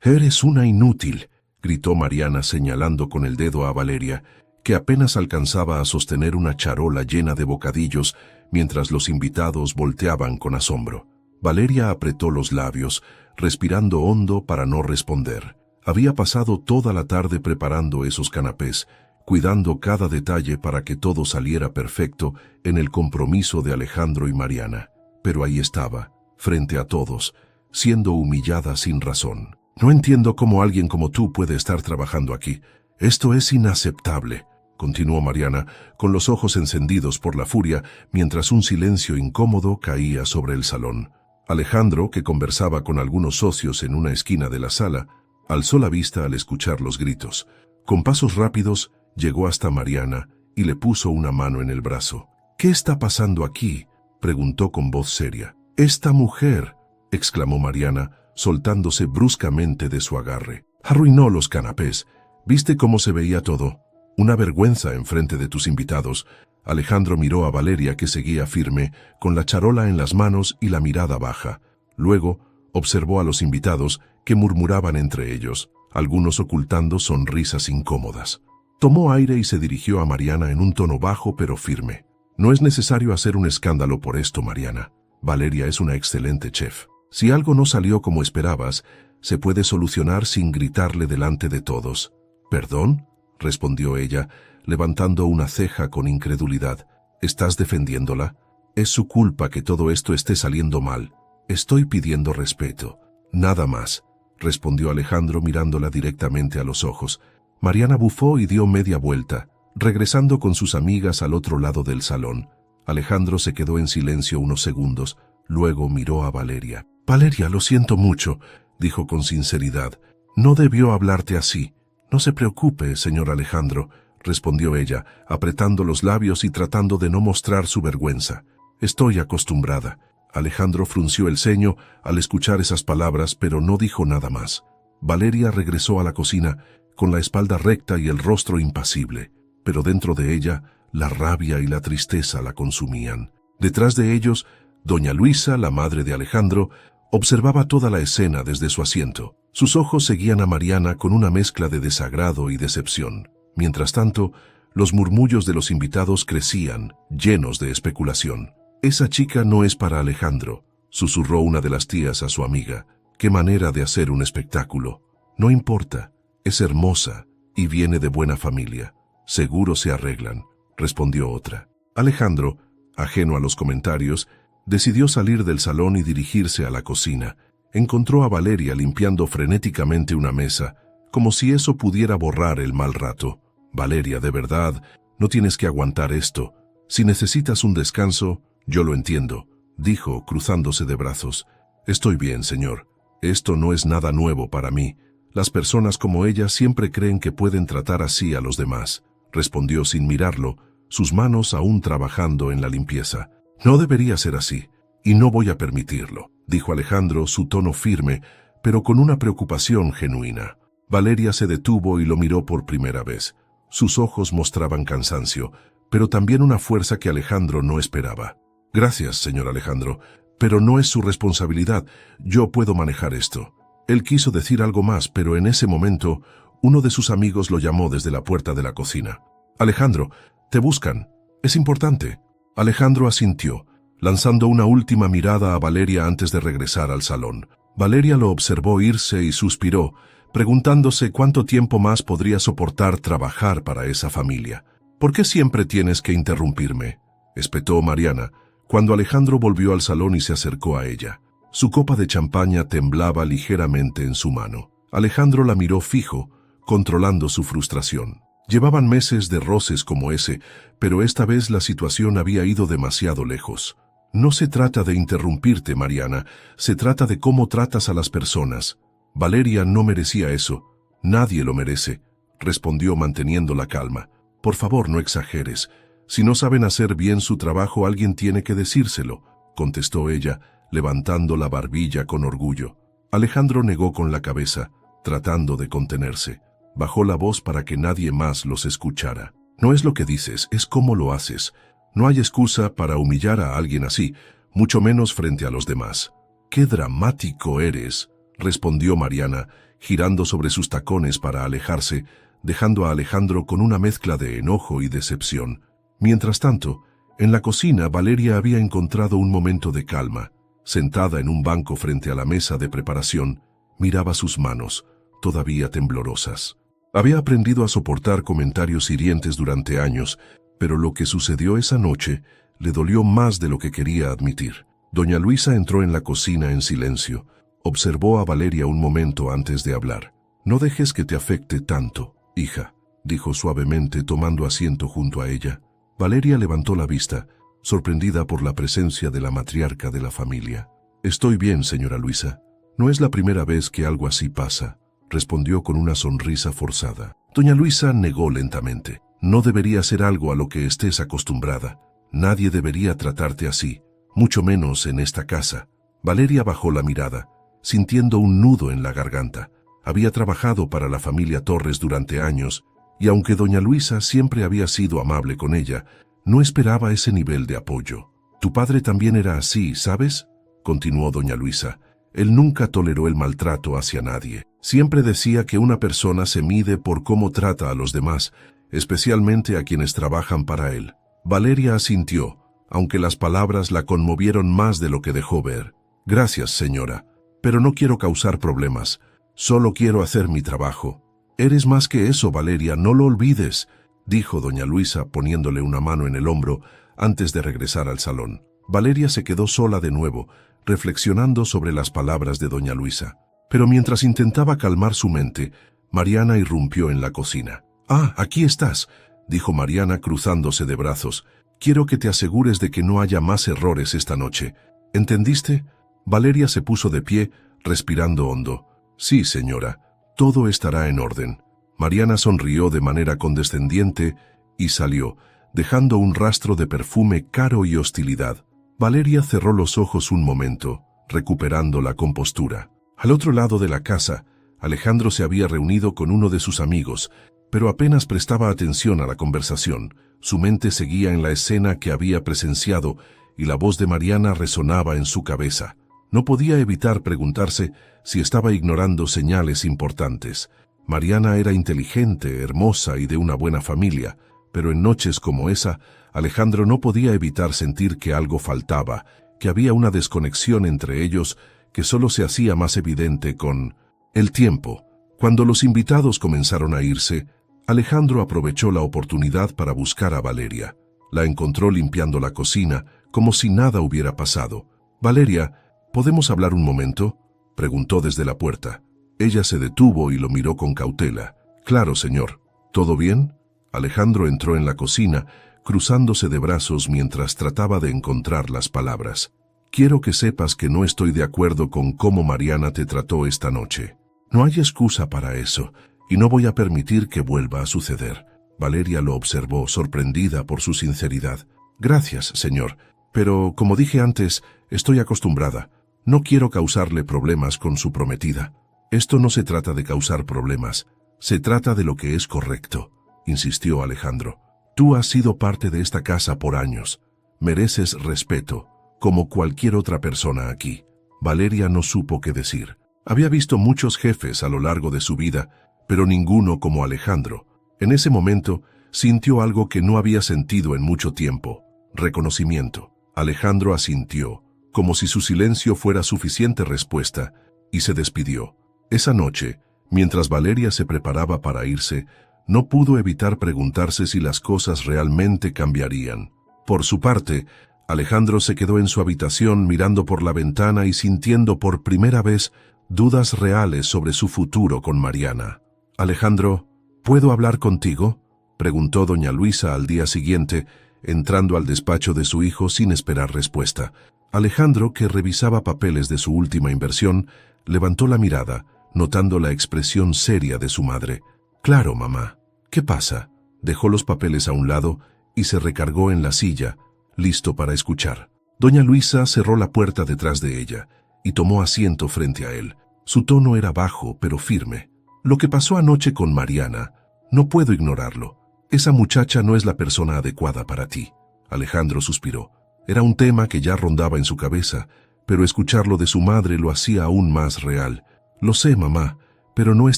«Eres una inútil», gritó Mariana señalando con el dedo a Valeria, que apenas alcanzaba a sostener una charola llena de bocadillos mientras los invitados volteaban con asombro. Valeria apretó los labios, respirando hondo para no responder. Había pasado toda la tarde preparando esos canapés, cuidando cada detalle para que todo saliera perfecto en el compromiso de Alejandro y Mariana. Pero ahí estaba, frente a todos, siendo humillada sin razón. «No entiendo cómo alguien como tú puede estar trabajando aquí. Esto es inaceptable», continuó Mariana, con los ojos encendidos por la furia, mientras un silencio incómodo caía sobre el salón. Alejandro, que conversaba con algunos socios en una esquina de la sala, alzó la vista al escuchar los gritos. Con pasos rápidos, llegó hasta Mariana y le puso una mano en el brazo. «¿Qué está pasando aquí?», preguntó con voz seria. «Esta mujer», exclamó Mariana, soltándose bruscamente de su agarre. «Arruinó los canapés. ¿Viste cómo se veía todo? Una vergüenza enfrente de tus invitados». Alejandro miró a Valeria, que seguía firme, con la charola en las manos y la mirada baja. Luego observó a los invitados, que murmuraban entre ellos, algunos ocultando sonrisas incómodas. Tomó aire y se dirigió a Mariana en un tono bajo pero firme. «No es necesario hacer un escándalo por esto, Mariana. Valeria es una excelente chef. Si algo no salió como esperabas, se puede solucionar sin gritarle delante de todos». «¿Perdón?», respondió ella, levantando una ceja con incredulidad. «¿Estás defendiéndola? Es su culpa que todo esto esté saliendo mal. Estoy pidiendo respeto». «Nada más», respondió Alejandro mirándola directamente a los ojos. Mariana bufó y dio media vuelta, regresando con sus amigas al otro lado del salón. Alejandro se quedó en silencio unos segundos, luego miró a Valeria. «Valeria, lo siento mucho», dijo con sinceridad. «No debió hablarte así». «No se preocupe, señor Alejandro», respondió ella, apretando los labios y tratando de no mostrar su vergüenza. «Estoy acostumbrada». Alejandro frunció el ceño al escuchar esas palabras, pero no dijo nada más. Valeria regresó a la cocina, con la espalda recta y el rostro impasible, pero dentro de ella, la rabia y la tristeza la consumían. Detrás de ellos, doña Luisa, la madre de Alejandro, observaba toda la escena desde su asiento. Sus ojos seguían a Mariana con una mezcla de desagrado y decepción. Mientras tanto, los murmullos de los invitados crecían, llenos de especulación. «Esa chica no es para Alejandro», susurró una de las tías a su amiga. «Qué manera de hacer un espectáculo». «No importa, es hermosa y viene de buena familia. Seguro se arreglan», respondió otra. Alejandro, ajeno a los comentarios, decidió salir del salón y dirigirse a la cocina. Encontró a Valeria limpiando frenéticamente una mesa, como si eso pudiera borrar el mal rato. «Valeria, de verdad, no tienes que aguantar esto. Si necesitas un descanso, yo lo entiendo», dijo, cruzándose de brazos. «Estoy bien, señor. Esto no es nada nuevo para mí. Las personas como ella siempre creen que pueden tratar así a los demás», respondió sin mirarlo, sus manos aún trabajando en la limpieza. «No debería ser así, y no voy a permitirlo», dijo Alejandro, su tono firme, pero con una preocupación genuina. Valeria se detuvo y lo miró por primera vez. Sus ojos mostraban cansancio, pero también una fuerza que Alejandro no esperaba. «Gracias, señor Alejandro, pero no es su responsabilidad. Yo puedo manejar esto». Él quiso decir algo más, pero en ese momento, uno de sus amigos lo llamó desde la puerta de la cocina. «Alejandro, te buscan. Es importante». Alejandro asintió, lanzando una última mirada a Valeria antes de regresar al salón. Valeria lo observó irse y suspiró, preguntándose cuánto tiempo más podría soportar trabajar para esa familia. «¿Por qué siempre tienes que interrumpirme?», espetó Mariana, cuando Alejandro volvió al salón y se acercó a ella. Su copa de champaña temblaba ligeramente en su mano. Alejandro la miró fijo, controlando su frustración. Llevaban meses de roces como ese, pero esta vez la situación había ido demasiado lejos. «No se trata de interrumpirte, Mariana, se trata de cómo tratas a las personas. Valeria no merecía eso. Nadie lo merece», respondió manteniendo la calma. «Por favor, no exageres. Si no saben hacer bien su trabajo, alguien tiene que decírselo», contestó ella, levantando la barbilla con orgullo. Alejandro negó con la cabeza, tratando de contenerse. Bajó la voz para que nadie más los escuchara. «No es lo que dices, es cómo lo haces. No hay excusa para humillar a alguien así, mucho menos frente a los demás». «Qué dramático eres», respondió Mariana, girando sobre sus tacones para alejarse, dejando a Alejandro con una mezcla de enojo y decepción. Mientras tanto, en la cocina, Valeria había encontrado un momento de calma. Sentada en un banco frente a la mesa de preparación, miraba sus manos, todavía temblorosas. Había aprendido a soportar comentarios hirientes durante años, pero lo que sucedió esa noche le dolió más de lo que quería admitir. Doña Luisa entró en la cocina en silencio. Observó a Valeria un momento antes de hablar. «No dejes que te afecte tanto, hija», dijo suavemente tomando asiento junto a ella. Valeria levantó la vista, sorprendida por la presencia de la matriarca de la familia. «Estoy bien, señora Luisa. No es la primera vez que algo así pasa», respondió con una sonrisa forzada. Doña Luisa negó lentamente. «No debería ser algo a lo que estés acostumbrada. Nadie debería tratarte así, mucho menos en esta casa». Valeria bajó la mirada, sintiendo un nudo en la garganta. Había trabajado para la familia Torres durante años, y aunque doña Luisa siempre había sido amable con ella, no esperaba ese nivel de apoyo. «Tu padre también era así, ¿sabes?», continuó doña Luisa. «Él nunca toleró el maltrato hacia nadie. Siempre decía que una persona se mide por cómo trata a los demás, especialmente a quienes trabajan para él». Valeria asintió, aunque las palabras la conmovieron más de lo que dejó ver. «Gracias, señora, pero no quiero causar problemas. Solo quiero hacer mi trabajo». «Eres más que eso, Valeria, no lo olvides», dijo doña Luisa poniéndole una mano en el hombro antes de regresar al salón. Valeria se quedó sola de nuevo, reflexionando sobre las palabras de doña Luisa. Pero mientras intentaba calmar su mente, Mariana irrumpió en la cocina. «Ah, aquí estás», dijo Mariana cruzándose de brazos. «Quiero que te asegures de que no haya más errores esta noche. ¿Entendiste?» Valeria se puso de pie, respirando hondo. «Sí, señora. Todo estará en orden». Mariana sonrió de manera condescendiente y salió, dejando un rastro de perfume caro y hostilidad. Valeria cerró los ojos un momento, recuperando la compostura. Al otro lado de la casa, Alejandro se había reunido con uno de sus amigos, pero apenas prestaba atención a la conversación. Su mente seguía en la escena que había presenciado y la voz de Mariana resonaba en su cabeza. No podía evitar preguntarse si estaba ignorando señales importantes. Mariana era inteligente, hermosa y de una buena familia, pero en noches como esa, Alejandro no podía evitar sentir que algo faltaba, que había una desconexión entre ellos que solo se hacía más evidente con el tiempo. Cuando los invitados comenzaron a irse, Alejandro aprovechó la oportunidad para buscar a Valeria. La encontró limpiando la cocina, como si nada hubiera pasado. «Valeria, ¿podemos hablar un momento?», preguntó desde la puerta. Ella se detuvo y lo miró con cautela. «Claro, señor. ¿Todo bien?». Alejandro entró en la cocina, cruzándose de brazos mientras trataba de encontrar las palabras. «Quiero que sepas que no estoy de acuerdo con cómo Mariana te trató esta noche. No hay excusa para eso, y no voy a permitir que vuelva a suceder». Valeria lo observó, sorprendida por su sinceridad. «Gracias, señor, pero, como dije antes, estoy acostumbrada. No quiero causarle problemas con su prometida». «Esto no se trata de causar problemas, se trata de lo que es correcto», insistió Alejandro. «Tú has sido parte de esta casa por años. Mereces respeto, como cualquier otra persona aquí». Valeria no supo qué decir. Había visto muchos jefes a lo largo de su vida, pero ninguno como Alejandro. En ese momento, sintió algo que no había sentido en mucho tiempo: reconocimiento. Alejandro asintió, como si su silencio fuera suficiente respuesta, y se despidió. Esa noche, mientras Valeria se preparaba para irse, no pudo evitar preguntarse si las cosas realmente cambiarían. Por su parte, Alejandro se quedó en su habitación mirando por la ventana y sintiendo por primera vez dudas reales sobre su futuro con Mariana. «Alejandro, ¿puedo hablar contigo?», preguntó doña Luisa al día siguiente, entrando al despacho de su hijo sin esperar respuesta. Alejandro, que revisaba papeles de su última inversión, levantó la mirada, notando la expresión seria de su madre. «Claro, mamá. ¿Qué pasa?». Dejó los papeles a un lado y se recargó en la silla, listo para escuchar. Doña Luisa cerró la puerta detrás de ella y tomó asiento frente a él. Su tono era bajo, pero firme. «Lo que pasó anoche con Mariana, no puedo ignorarlo. Esa muchacha no es la persona adecuada para ti». Alejandro suspiró. Era un tema que ya rondaba en su cabeza, pero escucharlo de su madre lo hacía aún más real. «Lo sé, mamá, pero no es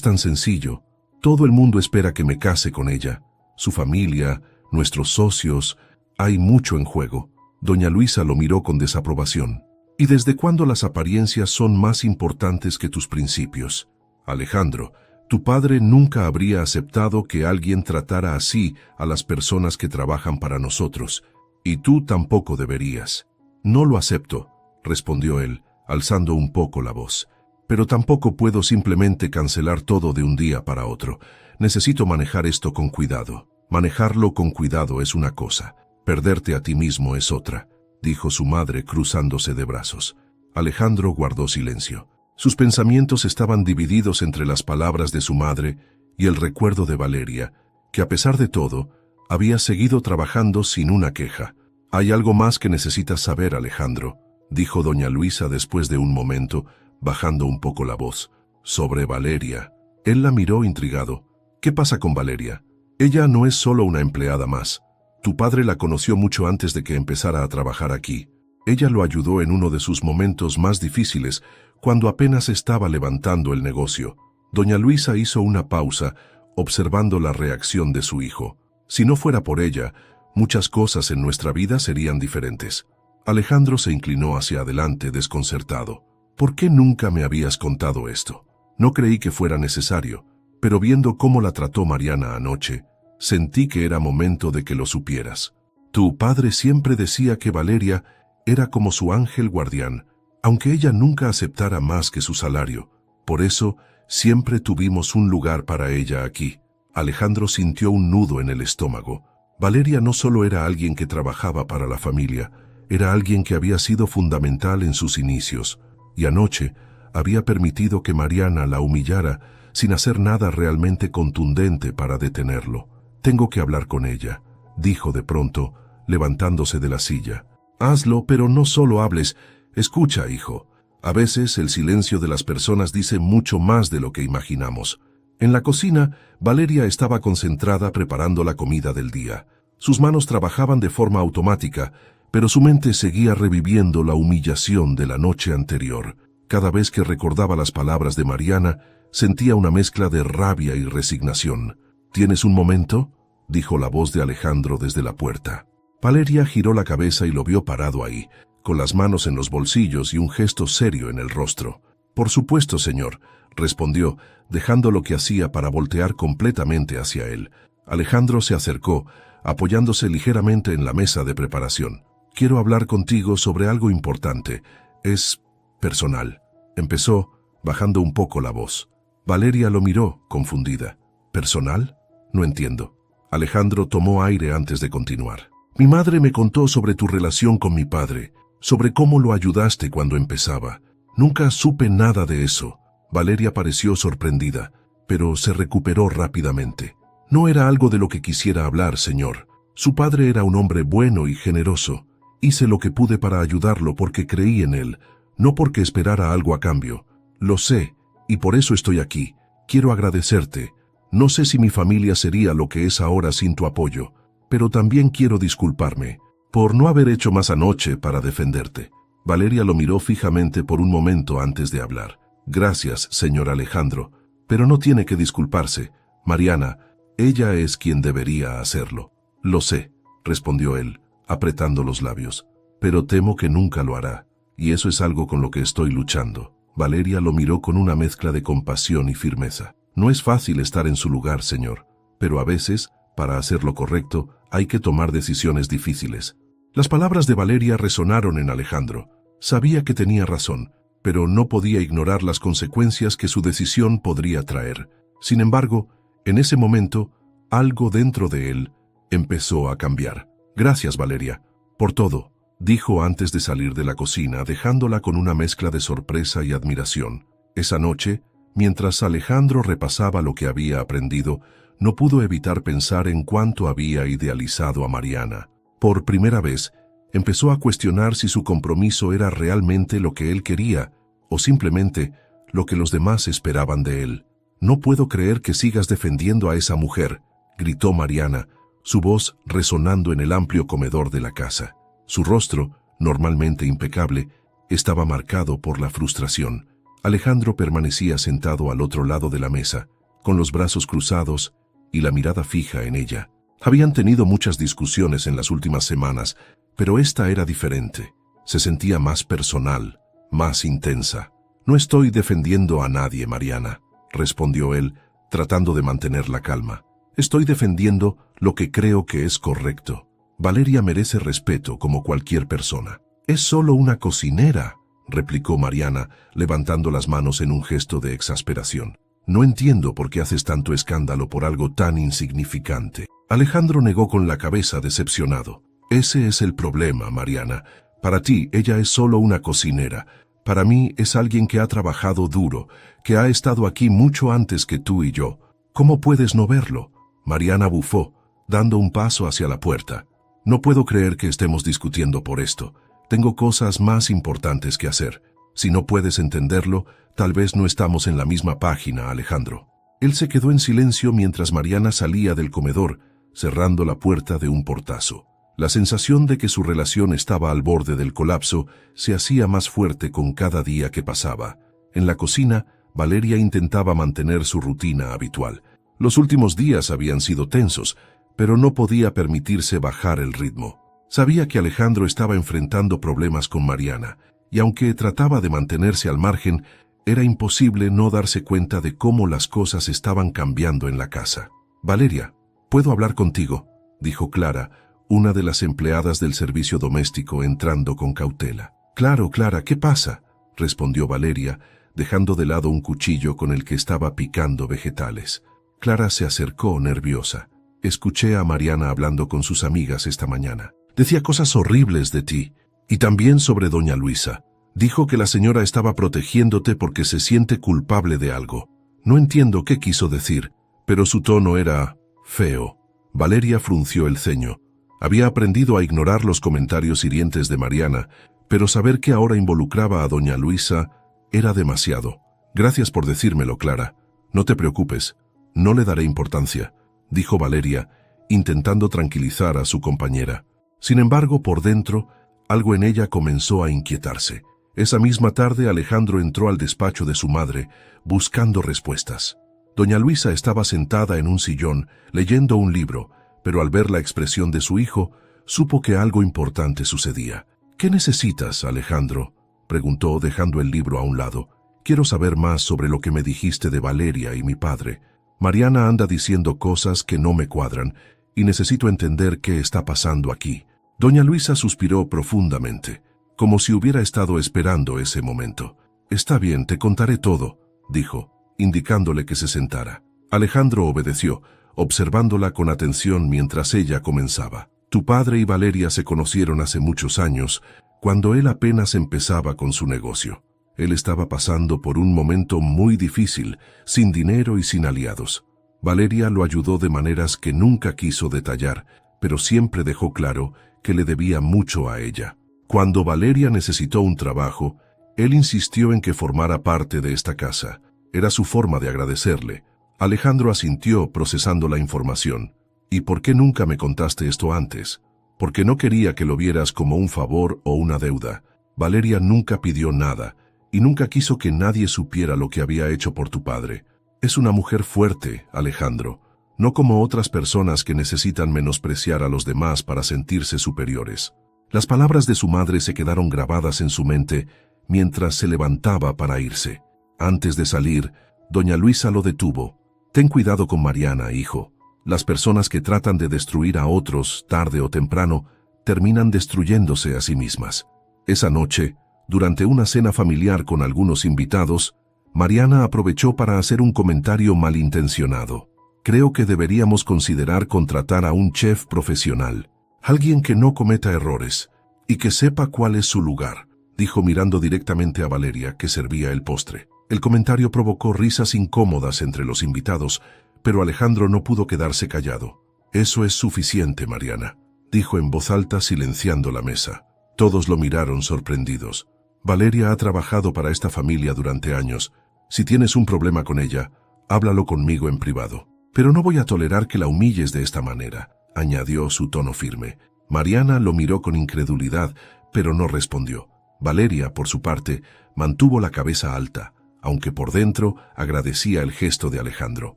tan sencillo. Todo el mundo espera que me case con ella. Su familia, nuestros socios, hay mucho en juego. Doña Luisa lo miró con desaprobación. ¿Y desde cuándo las apariencias son más importantes que tus principios? Alejandro, tu padre nunca habría aceptado que alguien tratara así a las personas que trabajan para nosotros, y tú tampoco deberías. No lo acepto, respondió él, alzando un poco la voz. Pero tampoco puedo simplemente cancelar todo de un día para otro. Necesito manejar esto con cuidado. Manejarlo con cuidado es una cosa, perderte a ti mismo es otra, dijo su madre cruzándose de brazos. Alejandro guardó silencio. Sus pensamientos estaban divididos entre las palabras de su madre y el recuerdo de Valeria, que a pesar de todo, había seguido trabajando sin una queja. «Hay algo más que necesitas saber, Alejandro», dijo doña Luisa después de un momento, bajando un poco la voz. «Sobre Valeria». Él la miró intrigado. «¿Qué pasa con Valeria? Ella no es solo una empleada más. Tu padre la conoció mucho antes de que empezara a trabajar aquí. Ella lo ayudó en uno de sus momentos más difíciles, cuando apenas estaba levantando el negocio». Doña Luisa hizo una pausa, observando la reacción de su hijo. «Si no fuera por ella, muchas cosas en nuestra vida serían diferentes». Alejandro se inclinó hacia adelante desconcertado. «¿Por qué nunca me habías contado esto? No creí que fuera necesario, pero viendo cómo la trató Mariana anoche, sentí que era momento de que lo supieras. Tu padre siempre decía que Valeria era como su ángel guardián, aunque ella nunca aceptara más que su salario. Por eso, siempre tuvimos un lugar para ella aquí». Alejandro sintió un nudo en el estómago. Valeria no solo era alguien que trabajaba para la familia, era alguien que había sido fundamental en sus inicios, y anoche había permitido que Mariana la humillara sin hacer nada realmente contundente para detenerlo. «Tengo que hablar con ella», dijo de pronto, levantándose de la silla. «Hazlo, pero no solo hables. Escucha, hijo. A veces el silencio de las personas dice mucho más de lo que imaginamos». En la cocina, Valeria estaba concentrada preparando la comida del día. Sus manos trabajaban de forma automática, pero su mente seguía reviviendo la humillación de la noche anterior. Cada vez que recordaba las palabras de Mariana, sentía una mezcla de rabia y resignación. «¿Tienes un momento?», dijo la voz de Alejandro desde la puerta. Valeria giró la cabeza y lo vio parado ahí, con las manos en los bolsillos y un gesto serio en el rostro. «Por supuesto, señor», respondió, dejando lo que hacía para voltear completamente hacia él. Alejandro se acercó, apoyándose ligeramente en la mesa de preparación. «Quiero hablar contigo sobre algo importante. Es personal», empezó, bajando un poco la voz. Valeria lo miró, confundida. «¿Personal? No entiendo». Alejandro tomó aire antes de continuar. «Mi madre me contó sobre tu relación con mi padre, sobre cómo lo ayudaste cuando empezaba. Nunca supe nada de eso». Valeria pareció sorprendida, pero se recuperó rápidamente. «No era algo de lo que quisiera hablar, señor. Su padre era un hombre bueno y generoso. Hice lo que pude para ayudarlo porque creí en él, no porque esperara algo a cambio. Lo sé, y por eso estoy aquí. Quiero agradecerte. No sé si mi familia sería lo que es ahora sin tu apoyo, pero también quiero disculparme por no haber hecho más anoche para defenderte». Valeria lo miró fijamente por un momento antes de hablar. «Gracias, señor Alejandro, pero no tiene que disculparse. Mariana, ella es quien debería hacerlo». «Lo sé», respondió él, apretando los labios, «pero temo que nunca lo hará, y eso es algo con lo que estoy luchando». Valeria lo miró con una mezcla de compasión y firmeza. «No es fácil estar en su lugar, señor, pero a veces, para hacer lo correcto, hay que tomar decisiones difíciles». Las palabras de Valeria resonaron en Alejandro. Sabía que tenía razón, pero no podía ignorar las consecuencias que su decisión podría traer. Sin embargo, en ese momento, algo dentro de él empezó a cambiar. «Gracias, Valeria, por todo», dijo antes de salir de la cocina, dejándola con una mezcla de sorpresa y admiración. Esa noche, mientras Alejandro repasaba lo que había aprendido, no pudo evitar pensar en cuánto había idealizado a Mariana. Por primera vez, empezó a cuestionar si su compromiso era realmente lo que él quería, o simplemente lo que los demás esperaban de él. «No puedo creer que sigas defendiendo a esa mujer», gritó Mariana, su voz resonando en el amplio comedor de la casa. Su rostro, normalmente impecable, estaba marcado por la frustración. Alejandro permanecía sentado al otro lado de la mesa, con los brazos cruzados y la mirada fija en ella. Habían tenido muchas discusiones en las últimas semanas, pero esta era diferente. Se sentía más personal, más intensa. «No estoy defendiendo a nadie, Mariana», respondió él, tratando de mantener la calma. «Estoy defendiendo lo que creo que es correcto. Valeria merece respeto como cualquier persona». «Es solo una cocinera», replicó Mariana, levantando las manos en un gesto de exasperación. «No entiendo por qué haces tanto escándalo por algo tan insignificante». Alejandro negó con la cabeza, decepcionado. «Ese es el problema, Mariana. Para ti, ella es solo una cocinera. Para mí, es alguien que ha trabajado duro, que ha estado aquí mucho antes que tú y yo. ¿Cómo puedes no verlo?». Mariana bufó, dando un paso hacia la puerta. «No puedo creer que estemos discutiendo por esto. Tengo cosas más importantes que hacer. Si no puedes entenderlo, tal vez no estamos en la misma página, Alejandro». Él se quedó en silencio mientras Mariana salía del comedor, cerrando la puerta de un portazo. La sensación de que su relación estaba al borde del colapso se hacía más fuerte con cada día que pasaba. En la cocina, Valeria intentaba mantener su rutina habitual. Los últimos días habían sido tensos, pero no podía permitirse bajar el ritmo. Sabía que Alejandro estaba enfrentando problemas con Mariana, y aunque trataba de mantenerse al margen, era imposible no darse cuenta de cómo las cosas estaban cambiando en la casa. «Valeria, ¿puedo hablar contigo?», dijo Clara, una de las empleadas del servicio doméstico, entrando con cautela. «Claro, Clara, ¿qué pasa?», respondió Valeria, dejando de lado un cuchillo con el que estaba picando vegetales. Clara se acercó nerviosa. «Escuché a Mariana hablando con sus amigas esta mañana. Decía cosas horribles de ti, y también sobre doña Luisa. Dijo que la señora estaba protegiéndote porque se siente culpable de algo. No entiendo qué quiso decir, pero su tono era feo». Valeria frunció el ceño. Había aprendido a ignorar los comentarios hirientes de Mariana, pero saber que ahora involucraba a doña Luisa era demasiado. «Gracias por decírmelo, Clara. No te preocupes, no le daré importancia», dijo Valeria, intentando tranquilizar a su compañera. Sin embargo, por dentro, algo en ella comenzó a inquietarse. Esa misma tarde, Alejandro entró al despacho de su madre, buscando respuestas. Doña Luisa estaba sentada en un sillón, leyendo un libro, pero al ver la expresión de su hijo, supo que algo importante sucedía. «¿Qué necesitas, Alejandro?», preguntó, dejando el libro a un lado. «Quiero saber más sobre lo que me dijiste de Valeria y mi padre. Mariana anda diciendo cosas que no me cuadran, y necesito entender qué está pasando aquí». Doña Luisa suspiró profundamente, como si hubiera estado esperando ese momento. «Está bien, te contaré todo», dijo, indicándole que se sentara. Alejandro obedeció, observándola con atención mientras ella comenzaba. «Tu padre y Valeria se conocieron hace muchos años, cuando él apenas empezaba con su negocio. Él estaba pasando por un momento muy difícil, sin dinero y sin aliados. Valeria lo ayudó de maneras que nunca quiso detallar, pero siempre dejó claro que le debía mucho a ella. Cuando Valeria necesitó un trabajo, él insistió en que formara parte de esta casa. Era su forma de agradecerle». Alejandro asintió, procesando la información. «¿Y por qué nunca me contaste esto antes?». «Porque no quería que lo vieras como un favor o una deuda. Valeria nunca pidió nada, y nunca quiso que nadie supiera lo que había hecho por tu padre. Es una mujer fuerte, Alejandro, no como otras personas que necesitan menospreciar a los demás para sentirse superiores». Las palabras de su madre se quedaron grabadas en su mente mientras se levantaba para irse. Antes de salir, doña Luisa lo detuvo. «Ten cuidado con Mariana, hijo. Las personas que tratan de destruir a otros, tarde o temprano, terminan destruyéndose a sí mismas». Esa noche, durante una cena familiar con algunos invitados, Mariana aprovechó para hacer un comentario malintencionado. «Creo que deberíamos considerar contratar a un chef profesional, alguien que no cometa errores y que sepa cuál es su lugar», dijo mirando directamente a Valeria, que servía el postre. El comentario provocó risas incómodas entre los invitados, pero Alejandro no pudo quedarse callado. «Eso es suficiente, Mariana», dijo en voz alta, silenciando la mesa. Todos lo miraron sorprendidos. «Valeria ha trabajado para esta familia durante años. Si tienes un problema con ella, háblalo conmigo en privado. Pero no voy a tolerar que la humilles de esta manera», añadió su tono firme. Mariana lo miró con incredulidad, pero no respondió. Valeria, por su parte, mantuvo la cabeza alta, aunque por dentro agradecía el gesto de Alejandro.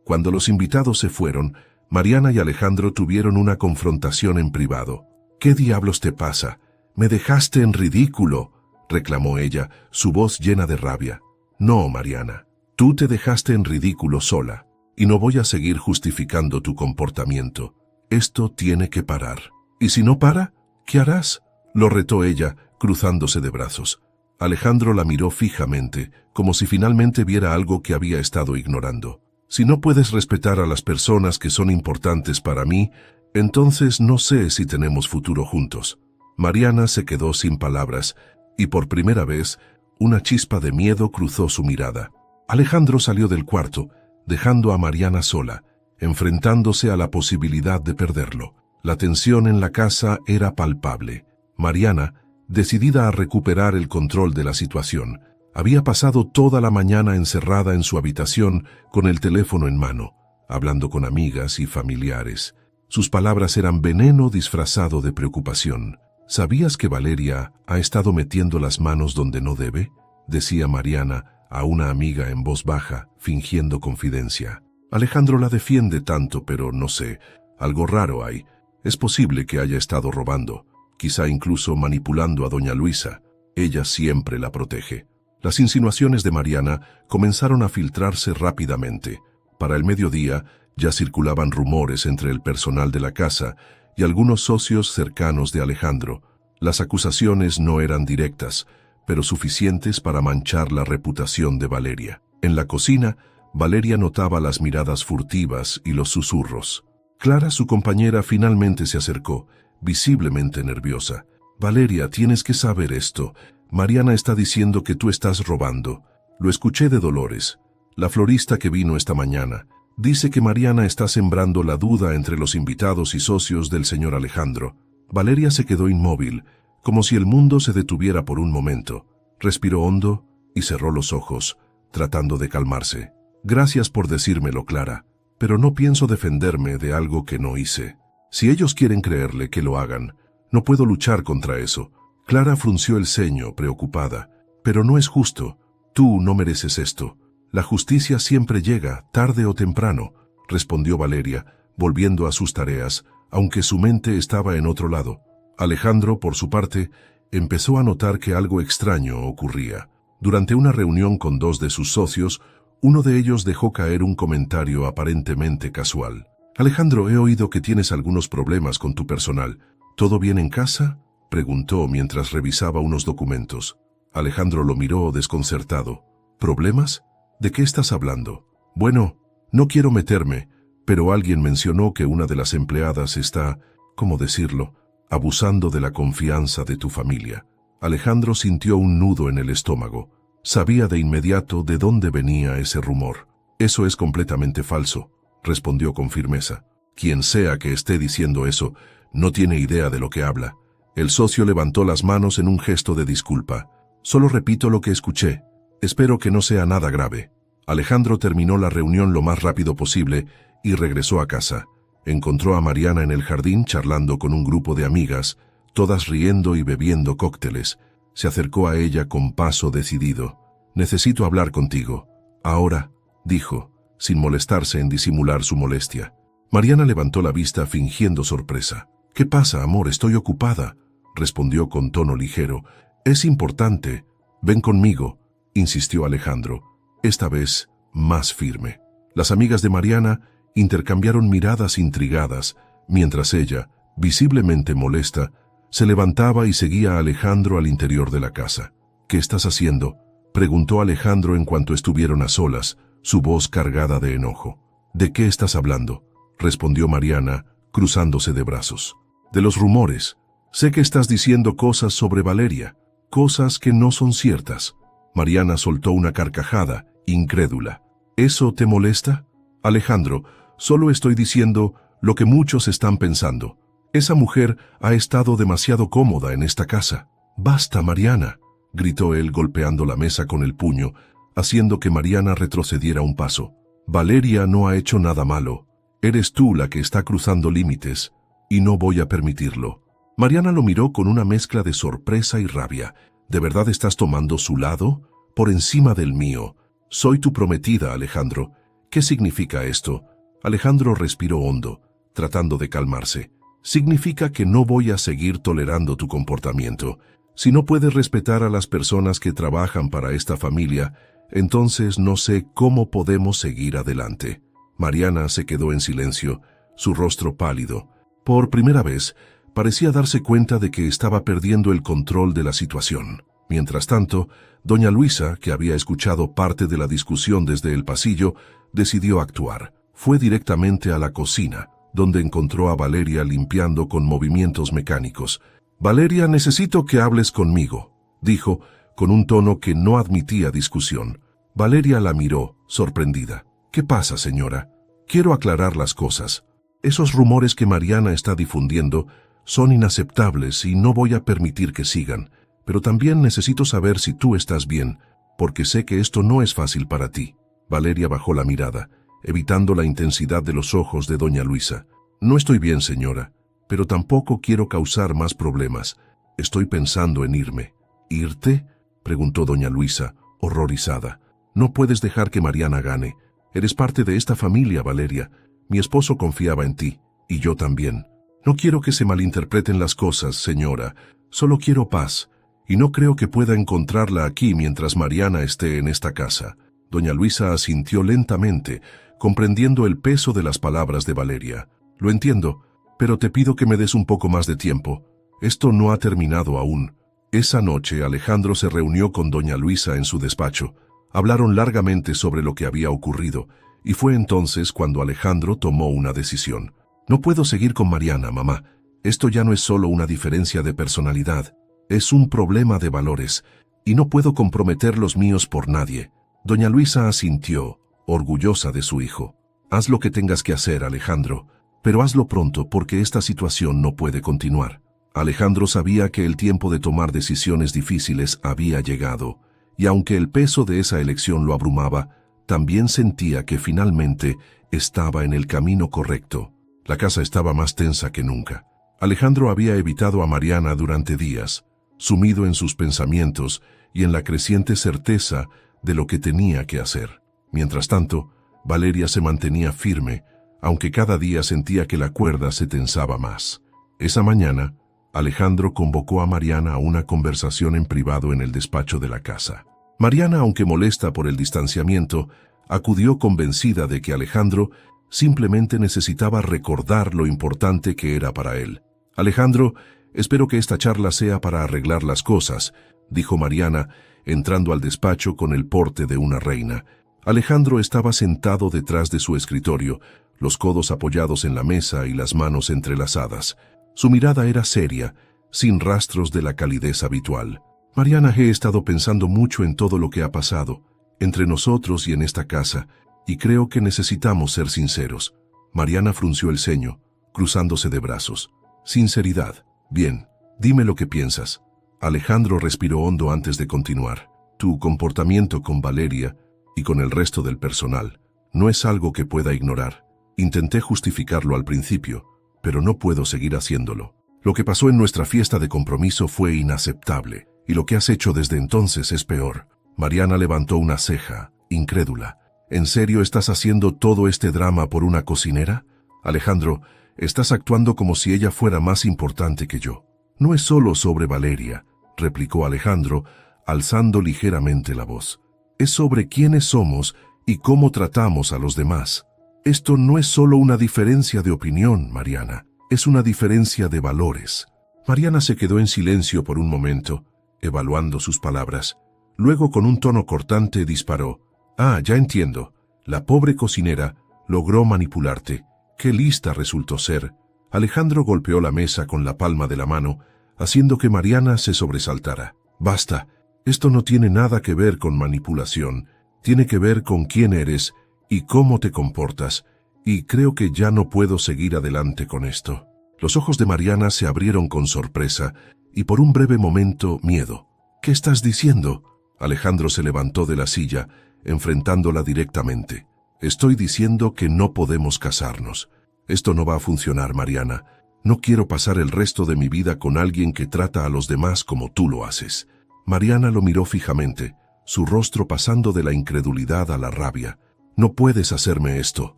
Cuando los invitados se fueron, Mariana y Alejandro tuvieron una confrontación en privado. «¿Qué diablos te pasa? Me dejaste en ridículo», reclamó ella, su voz llena de rabia. «No, Mariana, tú te dejaste en ridículo sola, y no voy a seguir justificando tu comportamiento. Esto tiene que parar. ¿Y si no para? ¿Qué harás?», lo retó ella, cruzándose de brazos. Alejandro la miró fijamente, como si finalmente viera algo que había estado ignorando. «Si no puedes respetar a las personas que son importantes para mí, entonces no sé si tenemos futuro juntos». Mariana se quedó sin palabras, y por primera vez, una chispa de miedo cruzó su mirada. Alejandro salió del cuarto, dejando a Mariana sola, enfrentándose a la posibilidad de perderlo. La tensión en la casa era palpable. Mariana, decidida a recuperar el control de la situación, había pasado toda la mañana encerrada en su habitación con el teléfono en mano, hablando con amigas y familiares. Sus palabras eran veneno disfrazado de preocupación. «¿Sabías que Valeria ha estado metiendo las manos donde no debe?», decía Mariana a una amiga en voz baja, fingiendo confidencia. «Alejandro la defiende tanto, pero no sé, algo raro hay. Es posible que haya estado robando, quizá incluso manipulando a doña Luisa. Ella siempre la protege». Las insinuaciones de Mariana comenzaron a filtrarse rápidamente. Para el mediodía ya circulaban rumores entre el personal de la casa y algunos socios cercanos de Alejandro. Las acusaciones no eran directas, pero suficientes para manchar la reputación de Valeria. En la cocina, Valeria notaba las miradas furtivas y los susurros. Clara, su compañera, finalmente se acercó, visiblemente nerviosa. «Valeria, tienes que saber esto. Mariana está diciendo que tú estás robando. Lo escuché de Dolores, la florista que vino esta mañana. Dice que Mariana está sembrando la duda entre los invitados y socios del señor Alejandro». Valeria se quedó inmóvil, como si el mundo se detuviera por un momento. Respiró hondo y cerró los ojos, tratando de calmarse. «Gracias por decírmelo, Clara, pero no pienso defenderme de algo que no hice. Si ellos quieren creerle, que lo hagan. No puedo luchar contra eso». Clara frunció el ceño, preocupada. «Pero no es justo. Tú no mereces esto. La justicia siempre llega, tarde o temprano», respondió Valeria, volviendo a sus tareas, aunque su mente estaba en otro lado. Alejandro, por su parte, empezó a notar que algo extraño ocurría. Durante una reunión con dos de sus socios, uno de ellos dejó caer un comentario aparentemente casual. «Alejandro, he oído que tienes algunos problemas con tu personal. ¿Todo bien en casa?», preguntó mientras revisaba unos documentos. Alejandro lo miró desconcertado. «¿Problemas? ¿De qué estás hablando?». «Bueno, no quiero meterme, pero alguien mencionó que una de las empleadas está, ¿cómo decirlo?, abusando de la confianza de tu familia». Alejandro sintió un nudo en el estómago. Sabía de inmediato de dónde venía ese rumor. «Eso es completamente falso», respondió con firmeza. «Quien sea que esté diciendo eso, no tiene idea de lo que habla». El socio levantó las manos en un gesto de disculpa. «Solo repito lo que escuché. Espero que no sea nada grave». Alejandro terminó la reunión lo más rápido posible y regresó a casa. Encontró a Mariana en el jardín charlando con un grupo de amigas, todas riendo y bebiendo cócteles. Se acercó a ella con paso decidido. «Necesito hablar contigo». «Ahora», dijo, sin molestarse en disimular su molestia. Mariana levantó la vista fingiendo sorpresa. «¿Qué pasa, amor? Estoy ocupada», respondió con tono ligero. «Es importante. Ven conmigo», insistió Alejandro, esta vez más firme. Las amigas de Mariana intercambiaron miradas intrigadas, mientras ella, visiblemente molesta, se levantaba y seguía a Alejandro al interior de la casa. «¿Qué estás haciendo?», preguntó Alejandro en cuanto estuvieron a solas, su voz cargada de enojo. «¿De qué estás hablando?», respondió Mariana, cruzándose de brazos. «De los rumores. Sé que estás diciendo cosas sobre Valeria, cosas que no son ciertas». Mariana soltó una carcajada, incrédula. «¿Eso te molesta?». «Alejandro, solo estoy diciendo lo que muchos están pensando. Esa mujer ha estado demasiado cómoda en esta casa». «Basta, Mariana», gritó él golpeando la mesa con el puño, haciendo que Mariana retrocediera un paso. «Valeria no ha hecho nada malo. Eres tú la que está cruzando límites, y no voy a permitirlo». Mariana lo miró con una mezcla de sorpresa y rabia. «¿De verdad estás tomando su lado? Por encima del mío». Soy tu prometida, Alejandro. ¿Qué significa esto? Alejandro respiró hondo, tratando de calmarse. Significa que no voy a seguir tolerando tu comportamiento. Si no puedes respetar a las personas que trabajan para esta familia, entonces no sé cómo podemos seguir adelante. Mariana se quedó en silencio, su rostro pálido. Por primera vez, parecía darse cuenta de que estaba perdiendo el control de la situación. Mientras tanto, doña Luisa, que había escuchado parte de la discusión desde el pasillo, decidió actuar. Fue directamente a la cocina, donde encontró a Valeria limpiando con movimientos mecánicos. «Valeria, necesito que hables conmigo», dijo, con un tono que no admitía discusión. Valeria la miró, sorprendida. «¿Qué pasa, señora? Quiero aclarar las cosas. Esos rumores que Mariana está difundiendo son inaceptables y no voy a permitir que sigan. Pero también necesito saber si tú estás bien, porque sé que esto no es fácil para ti». Valeria bajó la mirada, evitando la intensidad de los ojos de doña Luisa. «No estoy bien, señora, pero tampoco quiero causar más problemas. Estoy pensando en irme». «¿Irte?», preguntó doña Luisa, horrorizada. «No puedes dejar que Mariana gane. Eres parte de esta familia, Valeria. Mi esposo confiaba en ti, y yo también. No quiero que se malinterpreten las cosas, señora. Solo quiero paz, y no creo que pueda encontrarla aquí mientras Mariana esté en esta casa». Doña Luisa asintió lentamente, comprendiendo el peso de las palabras de Valeria. «Lo entiendo, pero te pido que me des un poco más de tiempo. Esto no ha terminado aún». Esa noche Alejandro se reunió con doña Luisa en su despacho. Hablaron largamente sobre lo que había ocurrido, y fue entonces cuando Alejandro tomó una decisión. «No puedo seguir con Mariana, mamá. Esto ya no es solo una diferencia de personalidad. Es un problema de valores, y no puedo comprometer los míos por nadie». Doña Luisa asintió, orgullosa de su hijo. «Haz lo que tengas que hacer, Alejandro, pero hazlo pronto porque esta situación no puede continuar». Alejandro sabía que el tiempo de tomar decisiones difíciles había llegado, y aunque el peso de esa elección lo abrumaba, también sentía que finalmente estaba en el camino correcto. La casa estaba más tensa que nunca. Alejandro había evitado a Mariana durante días, sumido en sus pensamientos y en la creciente certeza de lo que tenía que hacer. Mientras tanto, Valeria se mantenía firme, aunque cada día sentía que la cuerda se tensaba más. Esa mañana, Alejandro convocó a Mariana a una conversación en privado en el despacho de la casa. Mariana, aunque molesta por el distanciamiento, acudió convencida de que Alejandro simplemente necesitaba recordar lo importante que era para él. «Alejandro, espero que esta charla sea para arreglar las cosas», dijo Mariana, entrando al despacho con el porte de una reina. Alejandro estaba sentado detrás de su escritorio, los codos apoyados en la mesa y las manos entrelazadas. Su mirada era seria, sin rastros de la calidez habitual. «Mariana, he estado pensando mucho en todo lo que ha pasado, entre nosotros y en esta casa, y creo que necesitamos ser sinceros». Mariana frunció el ceño, cruzándose de brazos. «Sinceridad. Bien, dime lo que piensas». Alejandro respiró hondo antes de continuar. «Tu comportamiento con Valeria y con el resto del personal no es algo que pueda ignorar. Intenté justificarlo al principio, pero no puedo seguir haciéndolo. Lo que pasó en nuestra fiesta de compromiso fue inaceptable, y lo que has hecho desde entonces es peor». Mariana levantó una ceja, incrédula. «¿En serio estás haciendo todo este drama por una cocinera? Alejandro, estás actuando como si ella fuera más importante que yo». «No es solo sobre Valeria», replicó Alejandro, alzando ligeramente la voz. «Es sobre quiénes somos y cómo tratamos a los demás. Esto no es solo una diferencia de opinión, Mariana, es una diferencia de valores». Mariana se quedó en silencio por un momento, evaluando sus palabras. Luego, con un tono cortante, disparó. «Ah, ya entiendo. La pobre cocinera logró manipularte. Qué lista resultó ser». Alejandro golpeó la mesa con la palma de la mano, haciendo que Mariana se sobresaltara. «Basta. Esto no tiene nada que ver con manipulación. Tiene que ver con quién eres y cómo te comportas, y creo que ya no puedo seguir adelante con esto». Los ojos de Mariana se abrieron con sorpresa y por un breve momento miedo. «¿Qué estás diciendo?». Alejandro se levantó de la silla, enfrentándola directamente. «Estoy diciendo que no podemos casarnos. Esto no va a funcionar, Mariana. No quiero pasar el resto de mi vida con alguien que trata a los demás como tú lo haces». Mariana lo miró fijamente, su rostro pasando de la incredulidad a la rabia. «No puedes hacerme esto»,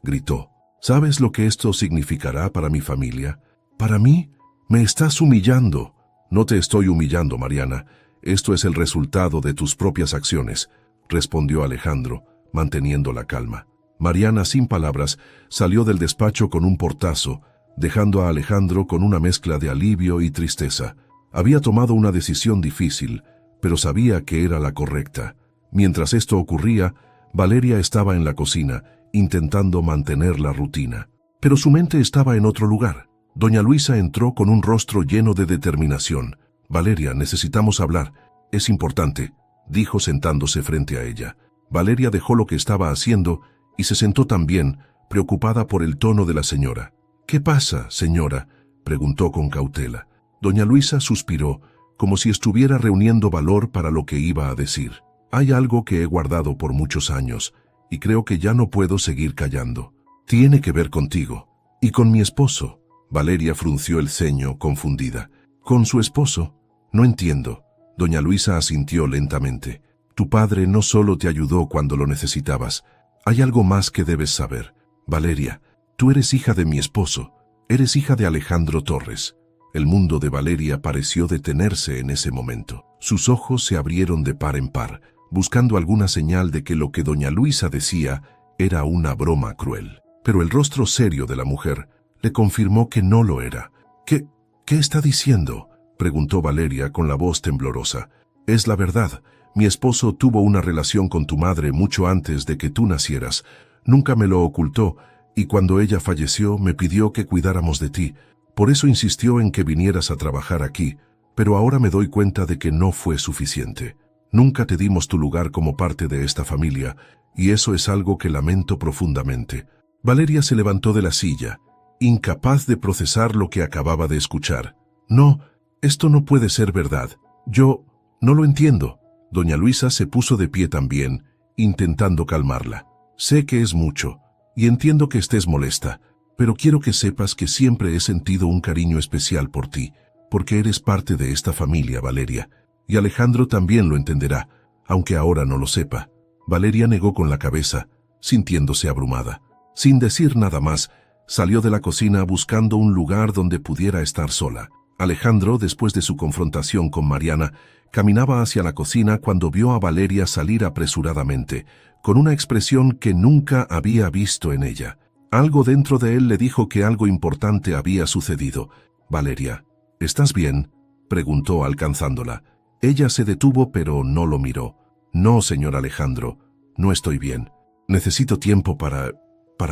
gritó. «¿Sabes lo que esto significará para mi familia? ¿Para mí? Me estás humillando». «No te estoy humillando, Mariana. Esto es el resultado de tus propias acciones», respondió Alejandro, manteniendo la calma. Mariana, sin palabras, salió del despacho con un portazo, dejando a Alejandro con una mezcla de alivio y tristeza. Había tomado una decisión difícil, pero sabía que era la correcta. Mientras esto ocurría, Valeria estaba en la cocina, intentando mantener la rutina. Pero su mente estaba en otro lugar. Doña Luisa entró con un rostro lleno de determinación. «Valeria, necesitamos hablar. Es importante», dijo sentándose frente a ella. Valeria dejó lo que estaba haciendo y se sentó también, preocupada por el tono de la señora. «¿Qué pasa, señora?», preguntó con cautela. Doña Luisa suspiró, como si estuviera reuniendo valor para lo que iba a decir. «Hay algo que he guardado por muchos años, y creo que ya no puedo seguir callando. Tiene que ver contigo. Y con mi esposo». Valeria frunció el ceño, confundida. «¿Con su esposo? No entiendo». Doña Luisa asintió lentamente. «Tu padre no solo te ayudó cuando lo necesitabas. Hay algo más que debes saber. Valeria, tú eres hija de mi esposo. Eres hija de Alejandro Torres». El mundo de Valeria pareció detenerse en ese momento. Sus ojos se abrieron de par en par, buscando alguna señal de que lo que doña Luisa decía era una broma cruel. Pero el rostro serio de la mujer le confirmó que no lo era. ¿Qué está diciendo?», preguntó Valeria con la voz temblorosa. «Es la verdad. Mi esposo tuvo una relación con tu madre mucho antes de que tú nacieras. Nunca me lo ocultó, y cuando ella falleció me pidió que cuidáramos de ti. Por eso insistió en que vinieras a trabajar aquí, pero ahora me doy cuenta de que no fue suficiente. Nunca te dimos tu lugar como parte de esta familia, y eso es algo que lamento profundamente». Valeria se levantó de la silla, incapaz de procesar lo que acababa de escuchar. «No, esto no puede ser verdad. Yo no lo entiendo». Doña Luisa se puso de pie también, intentando calmarla. «Sé que es mucho, y entiendo que estés molesta, pero quiero que sepas que siempre he sentido un cariño especial por ti, porque eres parte de esta familia, Valeria. Y Alejandro también lo entenderá, aunque ahora no lo sepa». Valeria negó con la cabeza, sintiéndose abrumada. Sin decir nada más, salió de la cocina buscando un lugar donde pudiera estar sola. Alejandro, después de su confrontación con Mariana, caminaba hacia la cocina cuando vio a Valeria salir apresuradamente, con una expresión que nunca había visto en ella. Algo dentro de él le dijo que algo importante había sucedido. «Valeria, ¿estás bien?», preguntó alcanzándola. Ella se detuvo pero no lo miró. «No, señor Alejandro, no estoy bien. Necesito tiempo para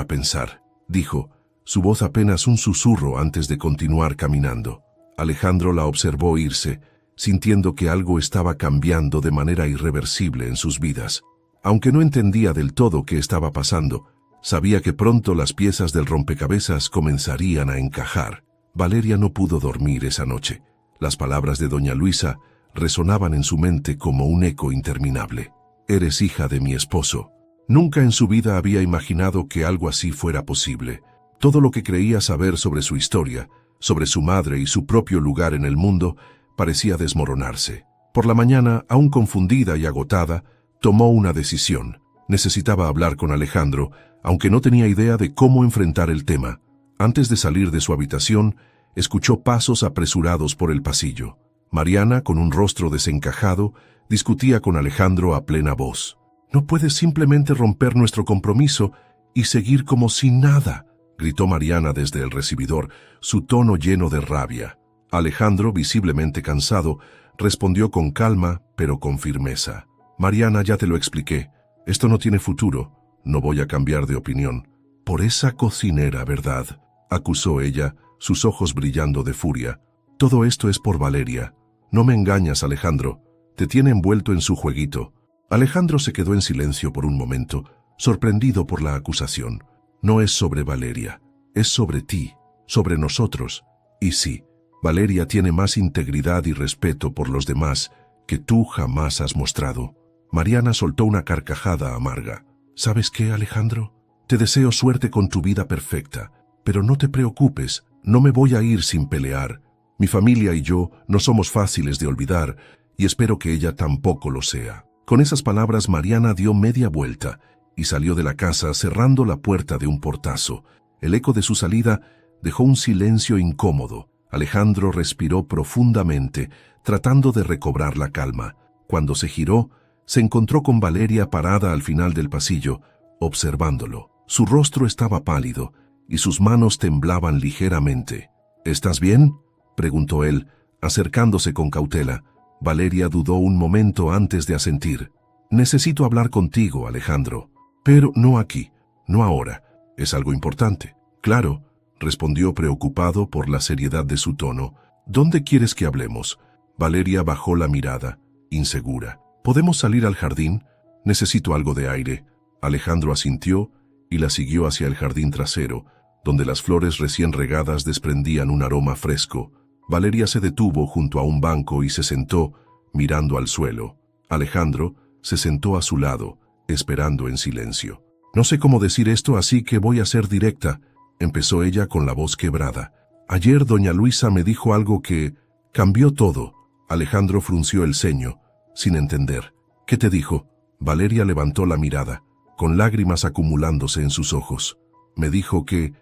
pensar», dijo, su voz apenas un susurro antes de continuar caminando. Alejandro la observó irse, sintiendo que algo estaba cambiando de manera irreversible en sus vidas. Aunque no entendía del todo qué estaba pasando, sabía que pronto las piezas del rompecabezas comenzarían a encajar. Valeria no pudo dormir esa noche. Las palabras de doña Luisa resonaban en su mente como un eco interminable. «Eres hija de mi esposo». Nunca en su vida había imaginado que algo así fuera posible. Todo lo que creía saber sobre su historia, sobre su madre y su propio lugar en el mundo, parecía desmoronarse. Por la mañana, aún confundida y agotada, tomó una decisión. Necesitaba hablar con Alejandro, aunque no tenía idea de cómo enfrentar el tema. Antes de salir de su habitación, escuchó pasos apresurados por el pasillo. Mariana, con un rostro desencajado, discutía con Alejandro a plena voz. «No puedes simplemente romper nuestro compromiso y seguir como si nada», gritó Mariana desde el recibidor, su tono lleno de rabia. Alejandro, visiblemente cansado, respondió con calma, pero con firmeza. «Mariana, ya te lo expliqué. Esto no tiene futuro. No voy a cambiar de opinión». «Por esa cocinera, ¿verdad?», acusó ella, sus ojos brillando de furia. «Todo esto es por Valeria. No me engañas, Alejandro. Te tiene envuelto en su jueguito». Alejandro se quedó en silencio por un momento, sorprendido por la acusación. «No es sobre Valeria, es sobre ti, sobre nosotros. Y sí, Valeria tiene más integridad y respeto por los demás que tú jamás has mostrado». Mariana soltó una carcajada amarga. «¿Sabes qué, Alejandro? Te deseo suerte con tu vida perfecta, pero no te preocupes, no me voy a ir sin pelear. Mi familia y yo no somos fáciles de olvidar, y espero que ella tampoco lo sea». Con esas palabras, Mariana dio media vuelta y salió de la casa cerrando la puerta de un portazo. El eco de su salida dejó un silencio incómodo. Alejandro respiró profundamente, tratando de recobrar la calma. Cuando se giró, se encontró con Valeria parada al final del pasillo, observándolo. Su rostro estaba pálido y sus manos temblaban ligeramente. ¿Estás bien?, preguntó él, acercándose con cautela. Valeria dudó un momento antes de asentir. Necesito hablar contigo, Alejandro. Pero no aquí, no ahora. Es algo importante. Claro, respondió preocupado por la seriedad de su tono. ¿Dónde quieres que hablemos? Valeria bajó la mirada, insegura. ¿Podemos salir al jardín? Necesito algo de aire. Alejandro asintió y la siguió hacia el jardín trasero, donde las flores recién regadas desprendían un aroma fresco. Valeria se detuvo junto a un banco y se sentó, mirando al suelo. Alejandro se sentó a su lado, esperando en silencio. No sé cómo decir esto, así que voy a ser directa, empezó ella con la voz quebrada. Ayer doña Luisa me dijo algo que cambió todo. Alejandro frunció el ceño, sin entender. ¿Qué te dijo? Valeria levantó la mirada, con lágrimas acumulándose en sus ojos. Me dijo que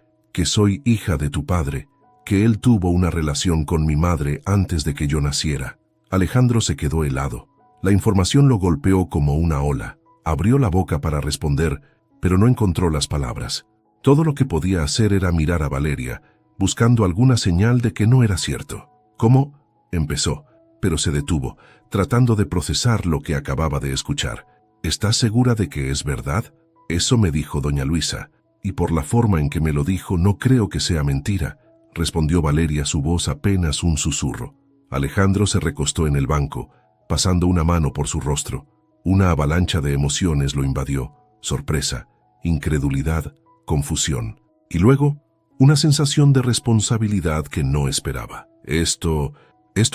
soy hija de tu padre, que él tuvo una relación con mi madre antes de que yo naciera. Alejandro se quedó helado. La información lo golpeó como una ola. Abrió la boca para responder, pero no encontró las palabras. Todo lo que podía hacer era mirar a Valeria, buscando alguna señal de que no era cierto. ¿Cómo? Empezó, pero se detuvo, tratando de procesar lo que acababa de escuchar. ¿Estás segura de que es verdad? Eso me dijo doña Luisa, y por la forma en que me lo dijo no creo que sea mentira, respondió Valeria, su voz apenas un susurro. Alejandro se recostó en el banco, pasando una mano por su rostro. Una avalancha de emociones lo invadió: sorpresa, incredulidad, confusión, y luego una sensación de responsabilidad que no esperaba. Esto